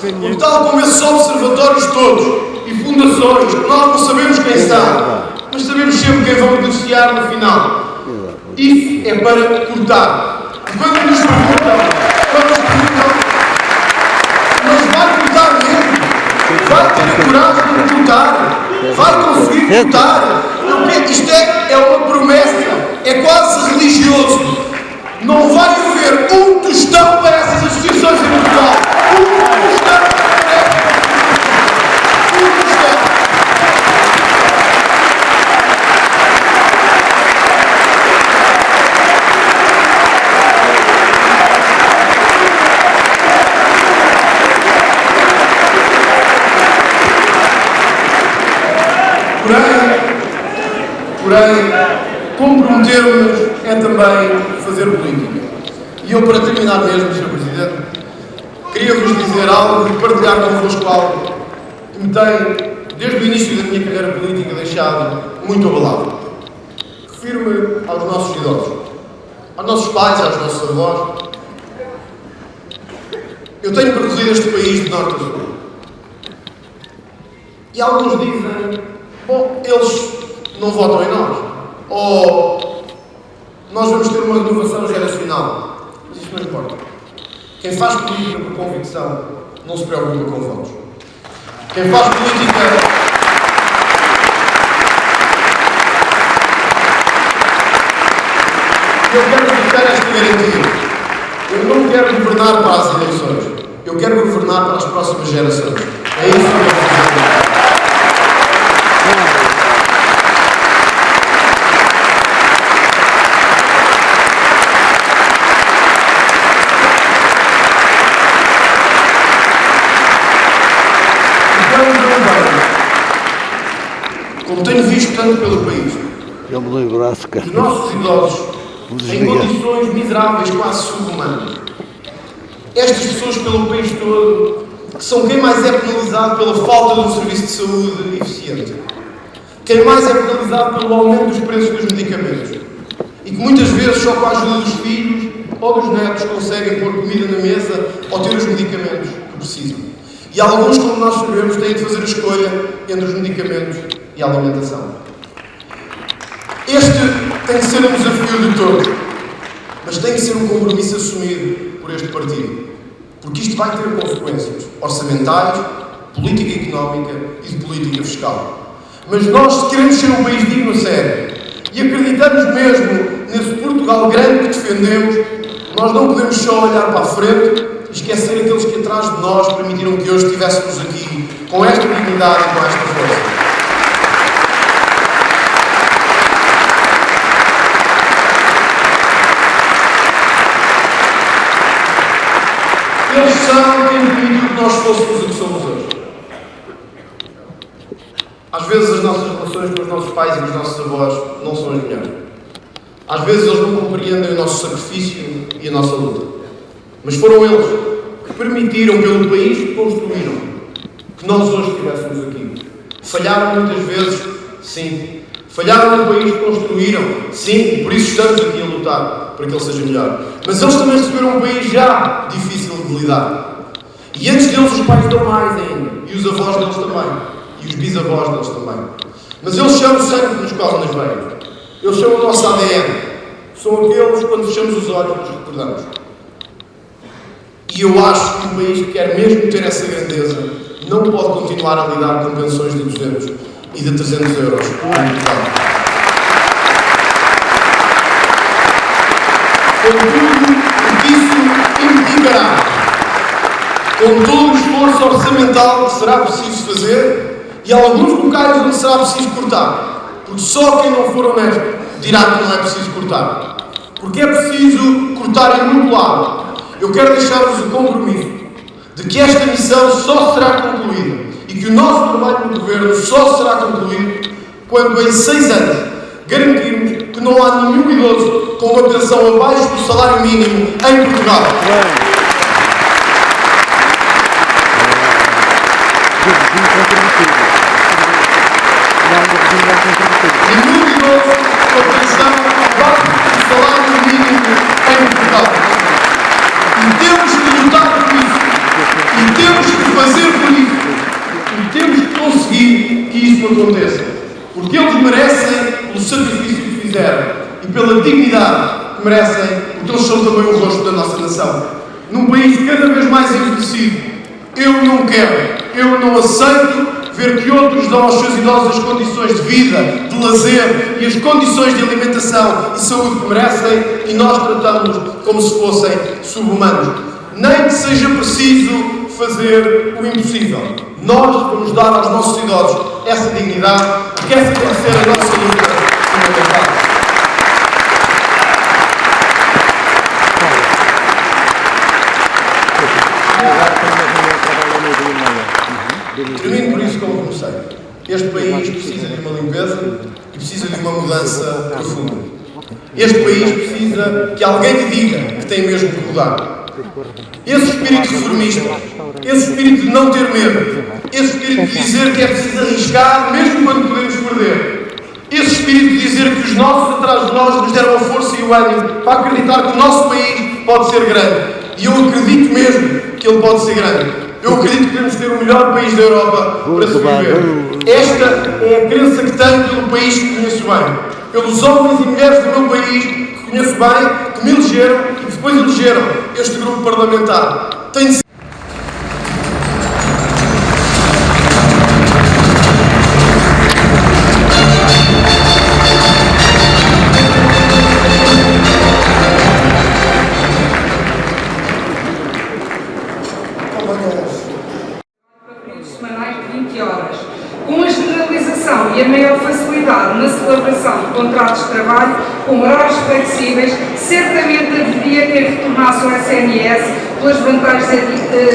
G: Porque tal como esses observatórios todos e fundações, que nós não sabemos quem são, mas sabemos sempre quem vão beneficiar no final. Isso é para cortar. E quando nos perguntam, mas vai cortar mesmo? Vai ter a coragem de cortar? Vai conseguir cortar? Isto é uma promessa, é quase religioso. Não vai haver um tostão para essas associações em Portugal. Um tostão para essas associações. Um tostão. Porém, comprometer-nos é também fazer política. E eu, para terminar mesmo, Sr. Presidente, queria-vos dizer algo e partilhar convosco algo que me tem, desde o início da minha carreira política, deixado muito abalado. Refiro-me aos nossos idosos, aos nossos pais, aos nossos avós. Eu tenho percorrido este país de norte a sul. E alguns dizem, bom, eles não votam em nós. Ou nós vamos ter uma renovação geracional. Mas isso não importa. Quem faz política por convicção não se preocupa com votos. Quem faz política... Eu quero deixar esta garantia. Eu não quero governar para as eleições. Eu quero governar para as próximas gerações. É isso que eu quero dizer. Como tenho visto tanto pelo país, os nossos idosos em condições miseráveis, quase subhumanas. Estas pessoas pelo país todo, que são quem mais é penalizado pela falta de um serviço de saúde eficiente, quem mais é penalizado pelo aumento dos preços dos medicamentos, e que muitas vezes só com a ajuda dos filhos ou dos netos conseguem pôr comida na mesa ou ter os medicamentos que precisam. E alguns, como nós sabemos, têm de fazer a escolha entre os medicamentos e a alimentação. Este tem de ser um desafio de todos, mas tem de ser um compromisso assumido por este partido, porque isto vai ter consequências orçamentais, política económica e de política fiscal. Mas nós, se queremos ser um país digno a sério e acreditamos mesmo nesse Portugal grande que defendemos, nós não podemos só olhar para a frente e esquecer aqueles que atrás de nós permitiram que hoje estivéssemos aqui com esta dignidade e com esta força. Eles são quem permitiu que nós fôssemos o que somos hoje. Às vezes as nossas relações com os nossos pais e com os nossos avós não são as melhores. Às vezes eles não compreendem o nosso sacrifício e a nossa luta. Mas foram eles que permitiram, pelo país que construíram, que nós hoje estivéssemos aqui. Falharam muitas vezes, sim. Falharam no país que construíram, sim, e por isso estamos aqui a lutar para que ele seja melhor. Mas eles também receberam um país já difícil de lidar. E antes deles os pais dão mais ainda, e os avós deles também, e os bisavós deles também. Mas eles são o sangue que nos corre nas veias. Eles são o nosso ADN. São aqueles que, quando fechamos os olhos, nos recordamos. E eu acho que um país que quer mesmo ter essa grandeza não pode continuar a lidar com pensões de 200 e de 300 euros. Contudo, o que isso implicará, com todo o esforço orçamental que será preciso fazer e alguns locais onde será preciso cortar, porque só quem não for honesto dirá que não é preciso cortar. Porque é preciso cortar em muito lado. Eu quero deixar-vos o compromisso de que esta missão só será concluída e que o nosso trabalho no Governo só será concluído quando em 6 anos garantirmos que não há nenhum idoso com uma pensão abaixo do salário mínimo em Portugal. Nenhum idoso com pensão abaixo do salário mínimo em Portugal. E temos que lutar por isso. E temos que fazer por isso. E temos que conseguir que isso aconteça. Porque eles merecem o sacrifício que fizeram e pela dignidade que merecem, porque eles são também o rosto da nossa nação. Num país cada vez mais envelhecido, eu não quero, eu não aceito ver que outros dão aos seus idosos as condições de vida, de lazer e as condições de alimentação e saúde que merecem e nós tratamos como se fossem sub-humanos. Nem que seja preciso fazer o impossível. Nós vamos dar aos nossos idosos essa dignidade, porque essa tem que ser a nossa luta fundamental. Termino por isso como comecei. Este país precisa de uma limpeza e precisa de uma mudança profunda. Este país precisa que alguém lhe diga que tem mesmo que mudar. Esse espírito reformista, esse espírito de não ter medo, esse espírito de dizer que é preciso arriscar mesmo quando podemos perder, esse espírito de dizer que os nossos atrás de nós nos deram a força e o ânimo para acreditar que o nosso país pode ser grande. E eu acredito mesmo que ele pode ser grande. Eu acredito que podemos ter o melhor país da Europa para sobreviver. Esta é a crença que tenho pelo país que conheço bem. Pelos homens e mulheres do meu país que conheço bem, que me elegeram e que depois elegeram este grupo parlamentar. Tenho
B: semanais de 20 horas. Com a generalização e a maior facilidade na celebração de contratos de trabalho com horários flexíveis, certamente haveria quem retornasse ao SNS pelas vantagens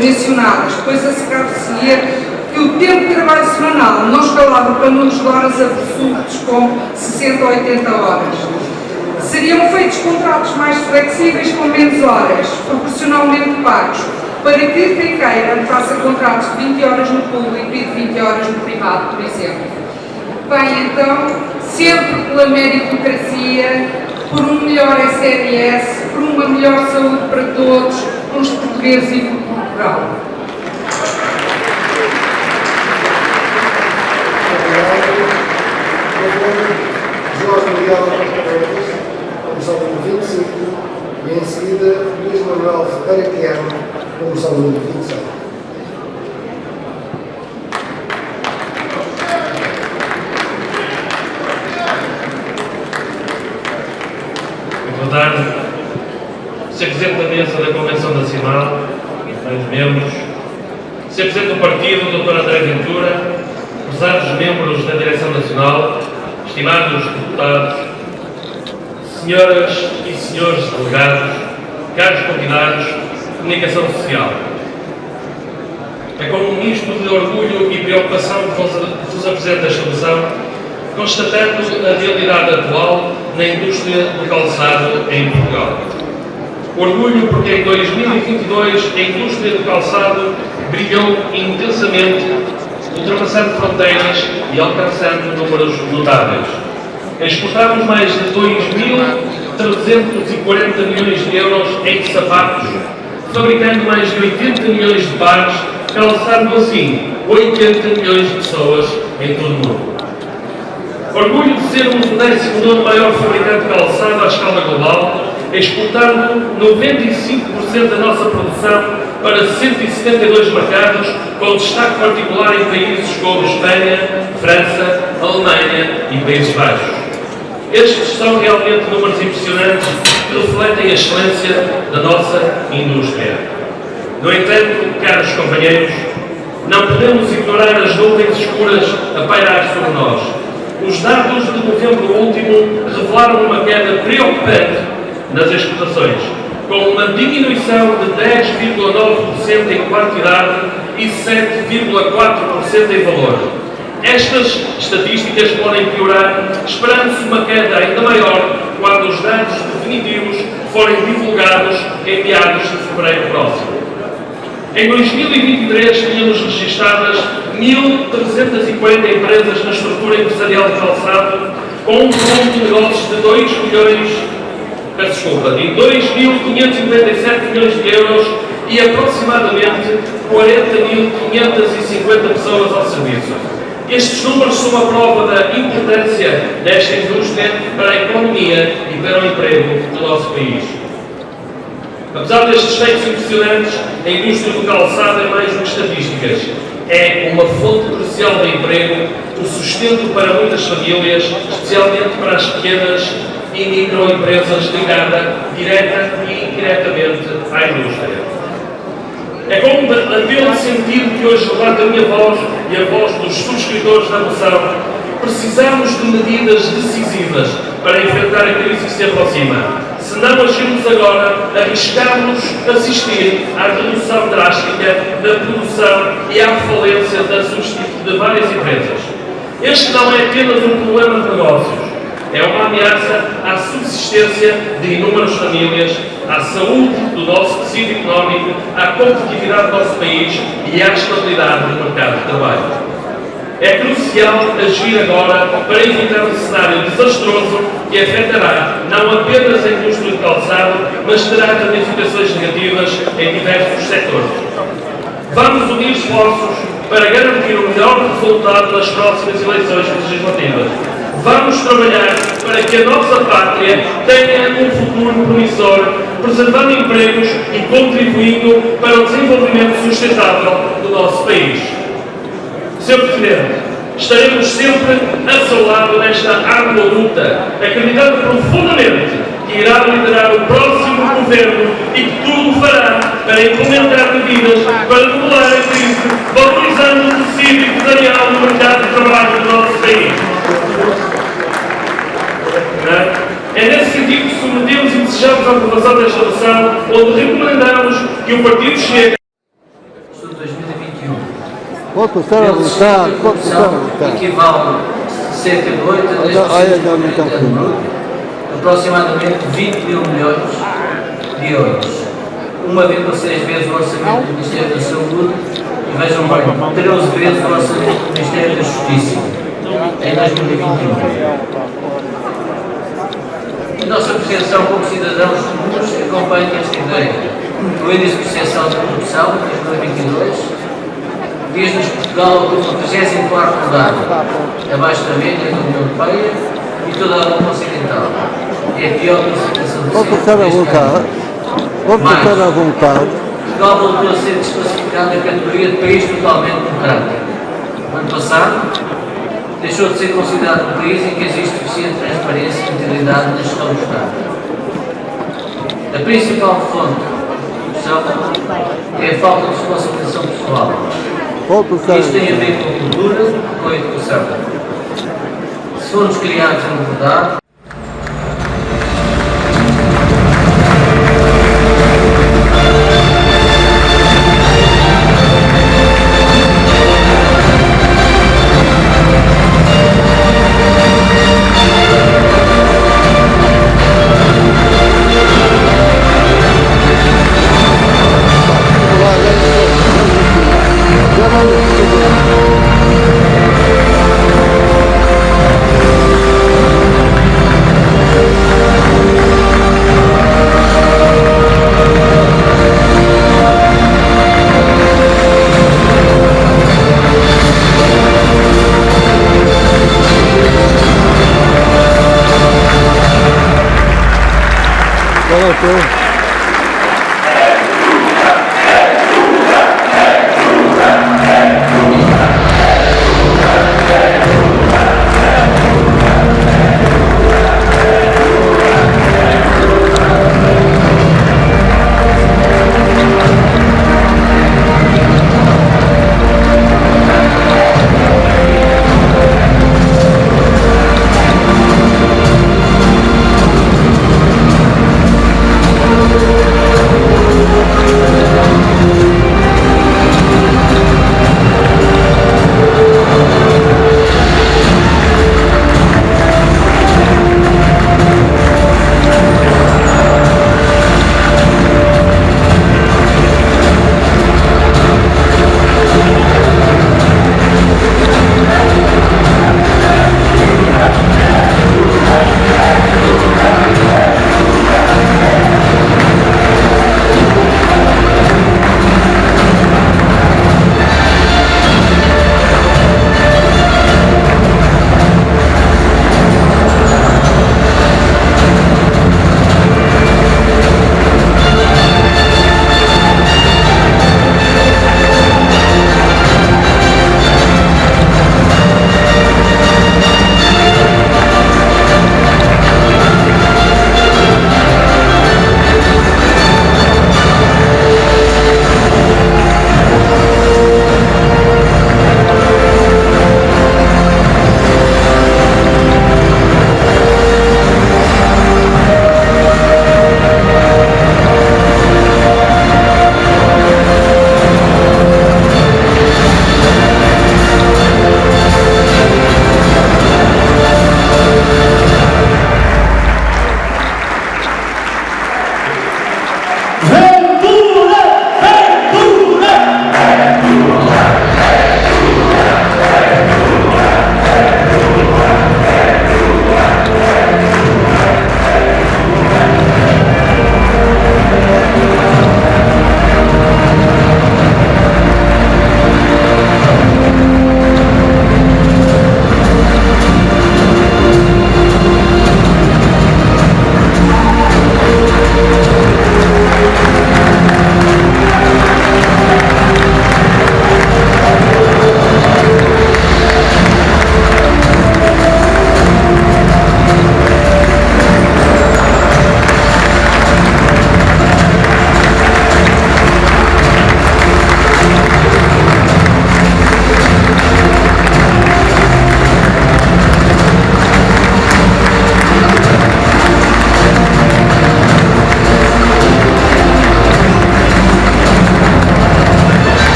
B: mencionadas, pois assegurar-se-ia que o tempo de trabalho semanal não escalava para números de horas absurdos com 60 ou 80 horas. Seriam feitos contratos mais flexíveis com menos horas, proporcionalmente pagos, para que quem queira faça contratos de 20 horas no público e de 20 horas no privado, por exemplo. Bem, então, sempre pela meritocracia, por um melhor SNS, por uma melhor saúde para todos, por os portugueses e por Portugal.
F: Jorge Miguel Reis, Comissão número 25, e em seguida Luís Manuel Ferreira Guilherme, Comissão número 26.
H: Muito boa tarde. Sr. Presidente da Mesa da Convenção Nacional, meus membros, Sr. Presidente do Partido, Dr. André Ventura, prezados membros da Direção Nacional, estimados deputados, senhoras e senhores delegados, caros convidados, comunicação social. É com um misto de orgulho e preocupação que vos apresento esta moção, constatando a realidade atual na indústria do calçado em Portugal. Orgulho porque em 2022 a indústria do calçado brilhou intensamente, ultrapassando fronteiras e alcançando números notáveis. Exportamos mais de 2.340 milhões de euros em sapatos, fabricando mais de 80 milhões de pares, calçando assim 80 milhões de pessoas em todo o mundo. Orgulho de sermos o 19º maior fabricante de calçado à escala global, exportando 95% da nossa produção para 172 mercados, com destaque particular em países como Espanha, França, Alemanha e Países Baixos. Estes são realmente números impressionantes que refletem a excelência da nossa indústria. No entanto, caros companheiros, não podemos ignorar as nuvens escuras a pairar sobre nós. Os dados de novembro último revelaram uma queda preocupante nas exportações, com uma diminuição de 10,9% em quantidade e 7,4% em valor. Estas estatísticas podem piorar, esperando-se uma queda ainda maior quando os dados definitivos forem divulgados em meados de fevereiro próximo. Em 2023 tínhamos registradas 1.340 empresas na estrutura empresarial de calçado, com um volume de negócios de 2.597 milhões de euros e aproximadamente 40.550 pessoas ao serviço. Estes números são a prova da importância desta indústria para a economia e para o emprego do nosso país. Apesar destes feitos impressionantes, a indústria do calçado é mais do que estatísticas. É uma fonte crucial de emprego, o sustento para muitas famílias, especialmente para as pequenas e microempresas ligadas direta e indiretamente à indústria. É com um apelo de sentido que hoje levanto a minha voz e a voz dos subscritores da moção. Precisamos de medidas decisivas para enfrentar a crise que se aproxima. Se não agirmos agora, arriscamos assistir à redução drástica da produção e à falência de várias empresas. Este não é apenas um problema de negócios, é uma ameaça à subsistência de inúmeras famílias à saúde do nosso tecido económico, à competitividade do nosso país e à estabilidade do mercado de trabalho. É crucial agir agora para evitar um cenário desastroso que afetará não apenas a indústria de calçado, mas terá ramificações negativas em diversos setores. Vamos unir esforços para garantir o melhor resultado nas próximas eleições legislativas. Vamos trabalhar para que a nossa pátria tenha um futuro promissor, preservando empregos e contribuindo para o desenvolvimento sustentável do nosso país. Sr. Presidente, estaremos sempre a seu lado nesta árdua luta, acreditando profundamente que irá liderar o próximo governo e que tudo fará para implementar medidas para regular a crise, valorizando o tecido empresarial no mercado de trabalho do nosso país. É nesse sentido que submetemos e desejamos a aprovação desta moção, onde recomendamos que o Partido Chega
A: Pode passar a votar, pode passar a votar.
I: Equivale cerca de 8 a 10% do mundo, aproximadamente 20 mil milhões de euros. 1,6 vezes o orçamento do Ministério da Saúde e, vejam bem, 13 vezes o orçamento do Ministério da Justiça em 2021. A nossa percepção como cidadãos comuns acompanha esta ideia. O índice de percepção de corrupção em 2022 diz-nos que Portugal ocupa o 34º lugar, abaixo da média da União Europeia e toda a Europa Ocidental. É pior que a situação do
A: Pode passar a votar. Pode passar a votar.
I: Portugal voltou a ser desclassificado na categoria de país totalmente democrático. No ano passado, deixou de ser considerado um país em que existe suficiente transparência e integridade na gestão do Estado. A principal fonte de corrupção é a falta de responsabilização pessoal. Isto tem a ver com a cultura, com a educação. Se formos criados em liberdade,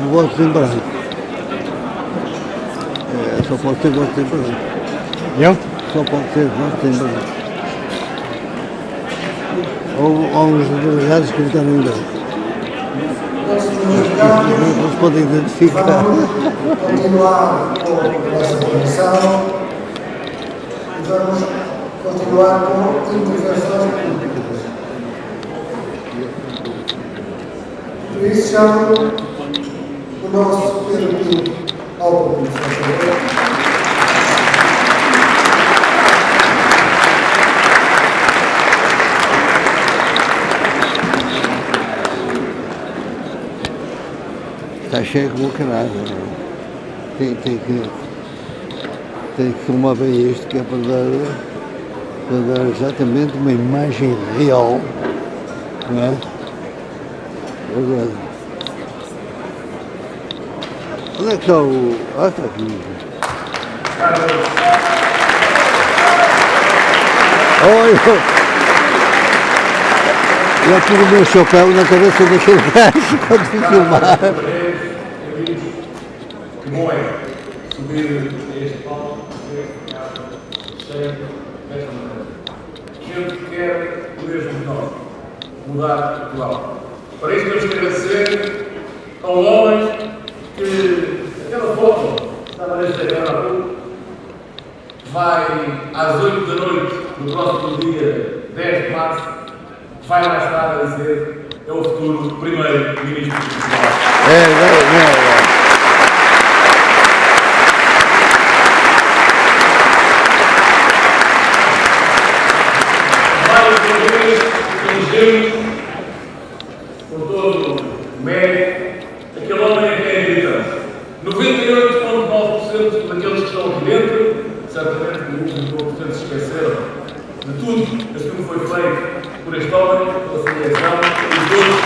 A: votos em branco. Só pode ter votos em branco.
C: Eu?
A: Só pode ter votos em branco. Ou uns delegados que votaram em branco. Não se pode identificar.
F: Vamos continuar com a nossa votação e vamos continuar com intervenções públicas. Por isso chamo o nosso Pedro Pinto ao público, por favor.
A: Está cheio como caralho. Tem que filmar bem isto, que é para dar exatamente uma imagem real, não é? Agora, onde é que está o... Ah, está aqui. Olha! Eu pus o meu chapéu na cabeça daquele gajo quando fui filmar.
J: Que bom é subir a este palco e ver a casa cheia desta maneira. Gente que quer o mesmo que nós, mudar Portugal. Para isso temos que agradecer a um homem que, aquela foto, estava neste ecrã há pouco, vai às 8 da noite, no próximo dia 10 de março, vai mais tarde a dizer é o futuro primeiro-ministro de Portugal. Com todo o mérito, aquele homem é que é militante. 98,9% daqueles que estão aqui dentro, certamente que 1,9% se esqueceram de tudo aquilo que foi feito por este homem, pela sua eleição, e todos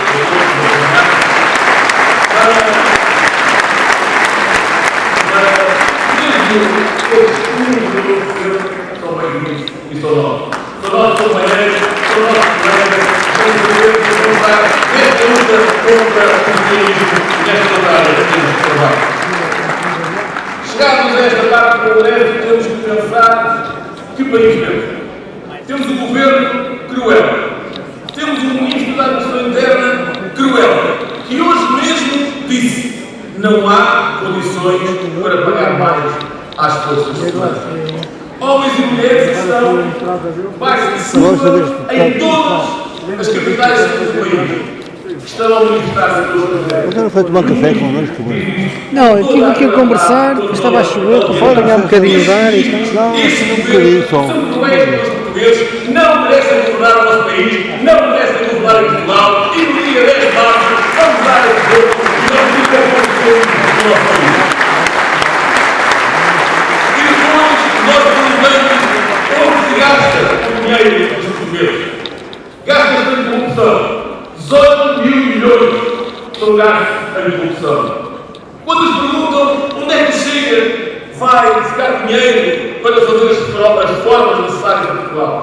J: são bem-vindos e são nossos. São nossos companheiros, são nossos colegas, vamos dar nesta luta contra o socialismo nesta batalha que temos de trabalho. Chegados a esta parte do Progresso, temos que pensar que país temos. Temos um governo cruel. Temos um ministro da Administração Interna cruel, que hoje mesmo disse não há condições para pagar mais às forças de segurança. Homens e mulheres que estão debaixo de chuva em todas as capitais do país. Estão a manifestar-se a todos.
A: Agora foi tomar café connosco.
C: Não, eu estive aqui a conversar, estava a chover, por fora, ganhar um bocadinho de ar e tal.
A: Não, um bocadinho só.
J: São cruéis para os portugueses, não merecem governar o nosso país, não merecem governar em Portugal, e no dia 10 de março vamos dar esse jogo e vamos dizer a Constituição do nosso país. E depois nós perguntamos onde se gasta o dinheiro dos portugueses. Gasta-se em corrupção. 18 mil milhões são gastos em corrupção. Quando nos perguntam onde é que chega, vai buscar dinheiro para fazer as reformas necessárias em Portugal,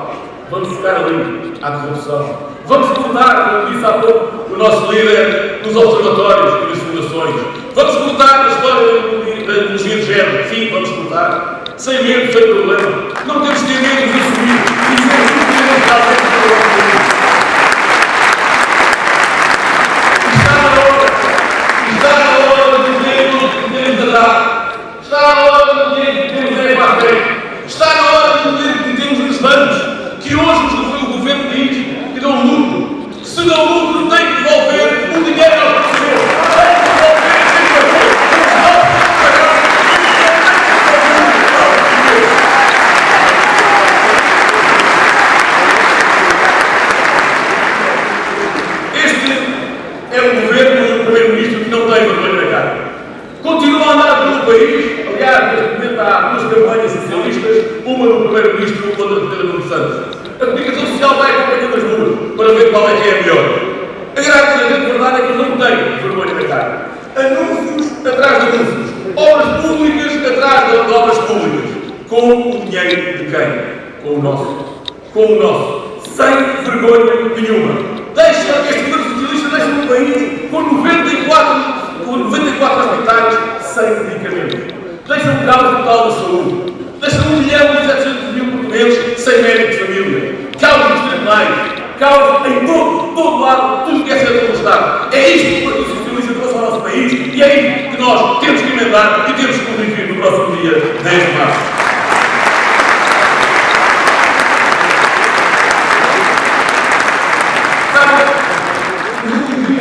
J: vamos ficar ali à corrupção. Vamos cortar, como disse há pouco o nosso líder, nos observatórios e nas fundações. Vamos cortar a história da ideologia de género. Sim, vamos cortar. Sem medo, sem problema. Não temos que ter medo de assumir e dizer que o dinheiro está dentro do nosso país. Está na hora de dinheiro que podemos dar. Está na hora de dinheiro que podemos ir para a frente. Está na hora de dinheiro que temos nos bancos, que hoje o governo diz que dão lucro. Se dão lucro, tem que devolver o dinheiro aos brasileiros. Tem que devolver esse dinheiro. Este é um governo e um primeiro-ministro que não tem vergonha na cara. Continua a andar pelo país. Aliás, neste momento há duas campanhas socialistas, uma do primeiro-ministro e outra do Pedro Nuno Santos. A comunicação social vai acompanhando as duas para ver qual é que é a melhor. A grande verdade é que eles não têm vergonha na cara. Anúncios atrás de anúncios. Obras públicas atrás de obras públicas. Com o dinheiro de quem? Com o nosso. Com o nosso. Sem vergonha nenhuma. Este governo socialista deixa um país com 94 94 hospitais sem medicamentos. Deixa um caos total da saúde. Deixa 1.700.000 portugueses sem médico de família. Caos nos tribunais. Caos em todo lado, tudo que é centro do Estado. É isto que o Partido Socialista trouxe ao nosso país e é isto que nós temos que emendar e temos que corrigir no próximo dia 10 de março.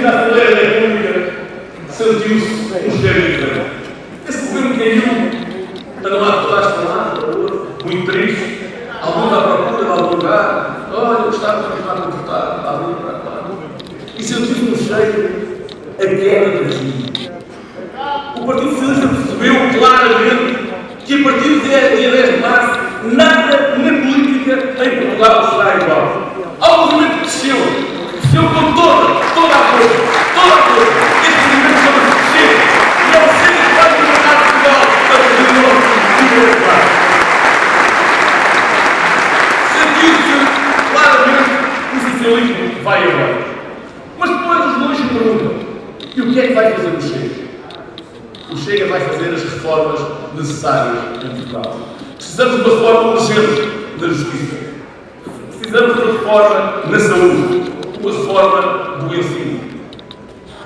J: Na Assembleia da República sentiu-se um cheiro diferente. Esse governo caiu, andam lá deputados para lá, para o outro, muito triste, alguns à procura de algum lugar, olha, o Estado está a continuar a comportar, está ali, para lá. E sentiu-se um cheiro a queda da vida. O Partido Socialista percebeu claramente que a partir do dia 10 de março, nada na política em Portugal será igual. Há um movimento que desceu com toda a força, este movimento chama-se Chega, e é o Chega que vai governar Portugal a partir do nosso dia de março. Sentiu-se claramente que o socialismo vai agora. Mas depois os dois se perguntam, e o que é que vai fazer o Chega? O Chega vai fazer as reformas necessárias em Portugal. Precisamos de uma reforma urgente na justiça. Precisamos de uma reforma na saúde. Uma reforma do ensino.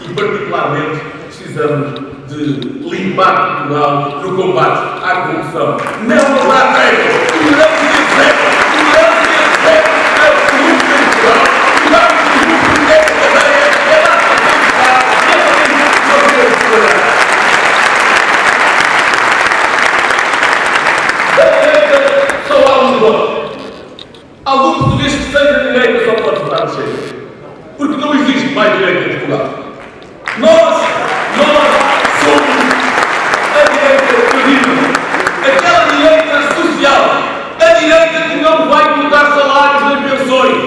J: E, particularmente, precisamos de limpar Portugal no combate à corrupção. Não haverá trégua! Tolerância zero! Tolerância zero! É o corrupto em Portugal! Cuidado com o corrupto, é a cadeia, é lá para o Estado, é para o da direita só há um voto. Algum português que seja da direita só pode votar no Chega. Porque não existe mais direita em Portugal. Nós somos a direita credível. Aquela direita social. A direita que não vai colocar salários nem pensões.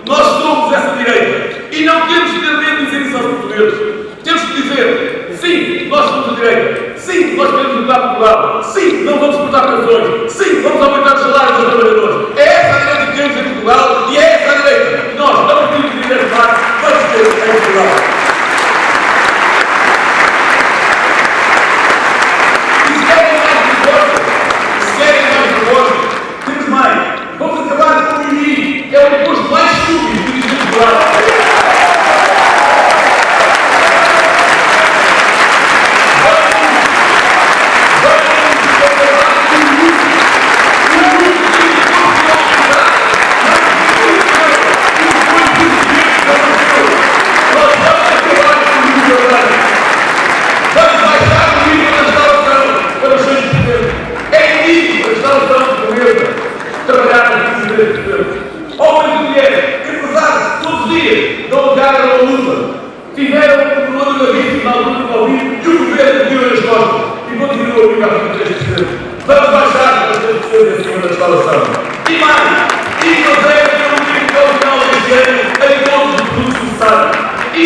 J: Nós somos essa direita. E não temos que ter medo de dizer isso aos portugueses. Temos que dizer, sim, nós somos a direita. Sim, nós queremos mudar Portugal. Sim, não vamos cortar pensões. Sim, vamos aumentar os salários dos trabalhadores. É essa a direita que queremos em Portugal e é essa a direita que nós, a partir de 10 de março, vamos ter em Portugal. E se querem mais propostas, temos mais. Vamos acabar com o IMI. É o imposto mais estúpido que existe em Portugal. Homens e mulheres, empresários, todos os dias, dão lugar a uma luta. Tiveram um problema da vítima na altura do Covid e o governo deu as costas e continuou a ligar para 3%. Vamos baixar para 3% acima da restauração. E mais, e fazer um limite ao final deste ano em todos os produtos necessários. E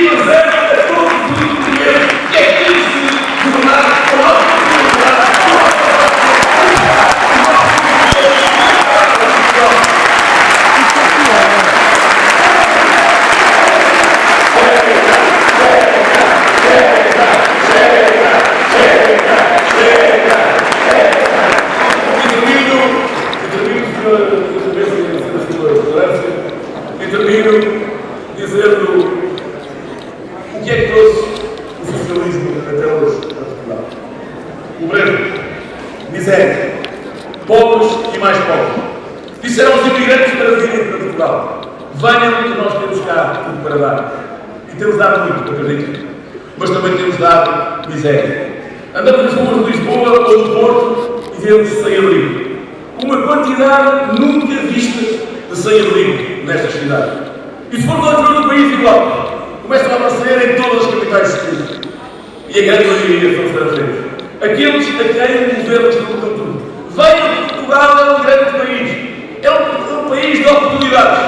J: fazer a todos os produtos portugueses que é que temos que governar com a nossa comunidade. Termino dizendo o que é que trouxe o socialismo até hoje a Portugal. Pobreza, miséria, pobres e mais pobres. Disseram os imigrantes para virem para Portugal. Venham que nós temos cá tudo para dar. E temos dado muito, acredito. Mas também temos dado miséria. Andamos nas ruas de Lisboa ou do Porto e vemos sem-abrigo. Uma quantidade nunca vista de sem-abrigo nestas cidades. E se formos ao interior do país igual, começam a aparecer em todas as capitais de distrito. E a grande maioria são estrangeiros. Aqueles a quem o governo perguntou tudo. Venham que Portugal é um grande país. É um país de oportunidades.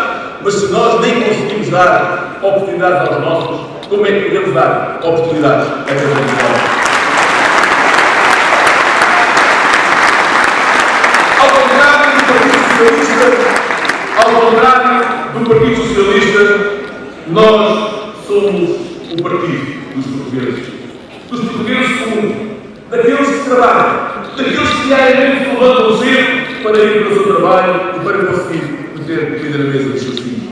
J: Mas se nós nem conseguimos dar oportunidades aos nossos, como é que podemos dar oportunidades a cada um de nós? Ao contrário do Partido Socialista, nós somos o partido. dos portugueses. Dos portugueses comuns, daqueles que trabalham, daqueles que diariamente se levantam cedo para ir para o seu trabalho e para conseguir meter comida na mesa dos seus filhos.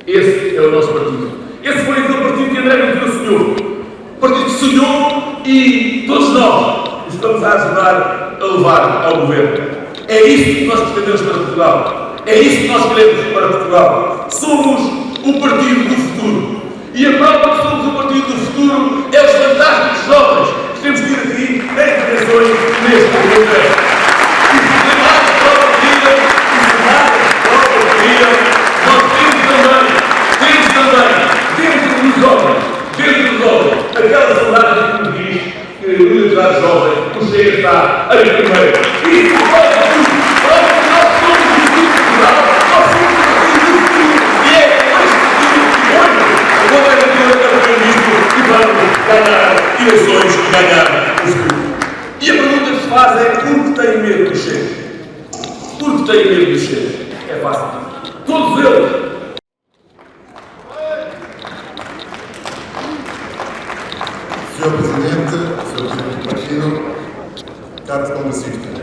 J: Esse é o nosso partido. Esse foi aquele partido que André Ventura sonhou. O partido que sonhou e todos nós estamos a ajudar a levar ao governo. É isso que nós pretendemos para Portugal. É isso que nós queremos para Portugal. Somos o partido do futuro. E a prova que somos o partido do futuro é os fantásticos jovens que temos tido aqui em intervenções neste Congresso. E se tem mais prova de vida, nós temos também, dentro dos jovens, aquela saudade que nos diz que no liderado jovem o Chega está em primeiro. Isso prova tudo. Prova que nós somos o futuro de Portugal. Nós somos o partido do futuro. E é este futuro que hoje agora é o primeiro-ministro e vamos ganhar eleições e ganhar o futuro. E a pergunta que se faz é: por que tem medo do Chega? Por que tem medo do Chega? É fácil. Todos eles.
K: Sr. Presidente, Sr. Presidente do Partido, caros congressistas,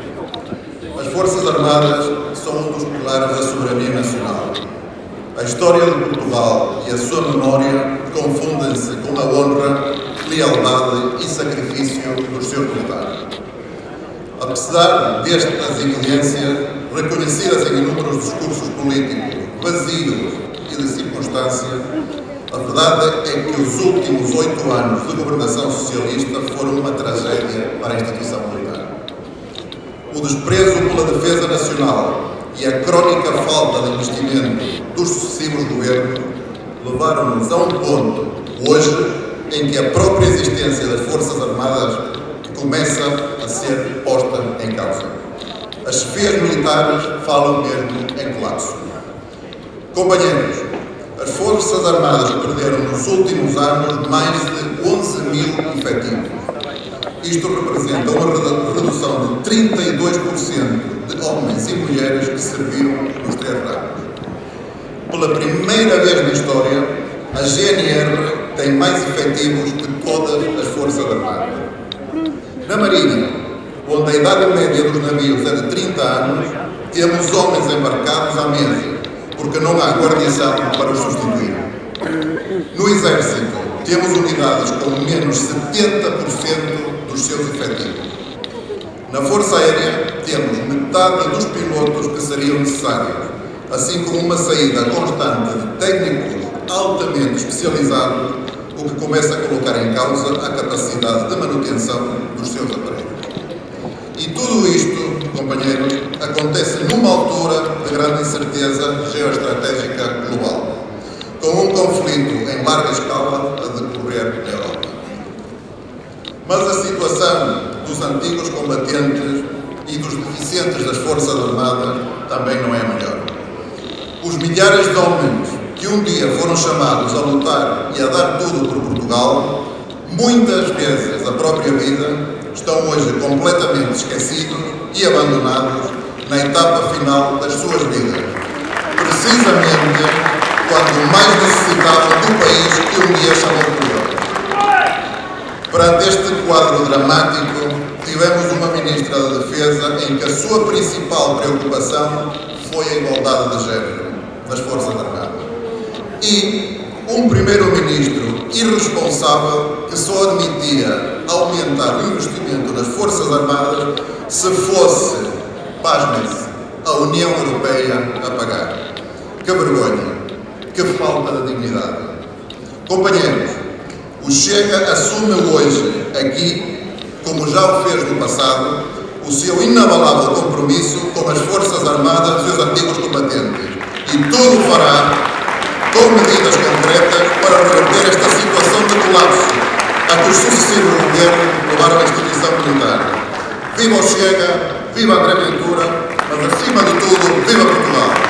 K: as Forças Armadas são um dos pilares da soberania nacional. A história de Portugal e a sua memória confundem-se com a honra, lealdade e sacrifício dos seus militares. Apesar destas evidências, reconhecidas em inúmeros discursos políticos vazios e de circunstância, a verdade é que os últimos 8 anos de governação socialista foram uma tragédia para a instituição militar. O desprezo pela defesa nacional e a crónica falta de investimento dos sucessivos governos levaram-nos a um ponto, hoje, em que a própria existência das Forças Armadas começa a ser posta em causa. As chefias militares falam mesmo em colapso. Companheiros, as Forças Armadas perderam nos últimos anos mais de 11 mil efetivos. Isto representa uma redução de 32% de homens e mulheres que serviram nos 3 ramos. Pela primeira vez na história, a GNR tem mais efetivos que todas as Forças Armadas. Na Marinha, onde a idade média dos navios é de 30 anos, temos homens embarcados à mesa, porque não há guarnição para os substituir. No Exército, temos unidades com menos 70% dos seus efetivos. Na Força Aérea, temos metade dos pilotos que seriam necessários, assim como uma saída constante de técnicos altamente especializados, o que começa a colocar em causa a capacidade de manutenção dos seus aparelhos. E tudo isto, companheiros, acontece numa altura de grande incerteza geoestratégica global, com um conflito em larga escala a decorrer na Europa. Mas a situação dos antigos combatentes e dos deficientes das Forças Armadas também não é a melhor. Os milhares de homens que um dia foram chamados a lutar e a dar tudo por Portugal, muitas vezes a própria vida, estão hoje completamente esquecidos e abandonados na etapa final das suas vidas, precisamente quando mais necessitavam do país que um dia chamou Portugal. Perante este quadro dramático, tivemos uma Ministra da Defesa em que a sua principal preocupação foi a igualdade de género nas Forças Armadas. E um Primeiro-Ministro irresponsável que só admitia aumentar o investimento nas Forças Armadas se fosse, pasmem-se, a União Europeia a pagar. Que vergonha, que falta de dignidade. Companheiros, o Chega assume hoje, aqui, como já o fez no passado, o seu inabalável compromisso com as Forças Armadas e os antigos combatentes. E tudo fará com medidas concretas para reverter esta situação de colapso a que os sucessivos governos levaram a instituição militar. Viva o Chega, viva André Ventura, mas acima de tudo, viva Portugal!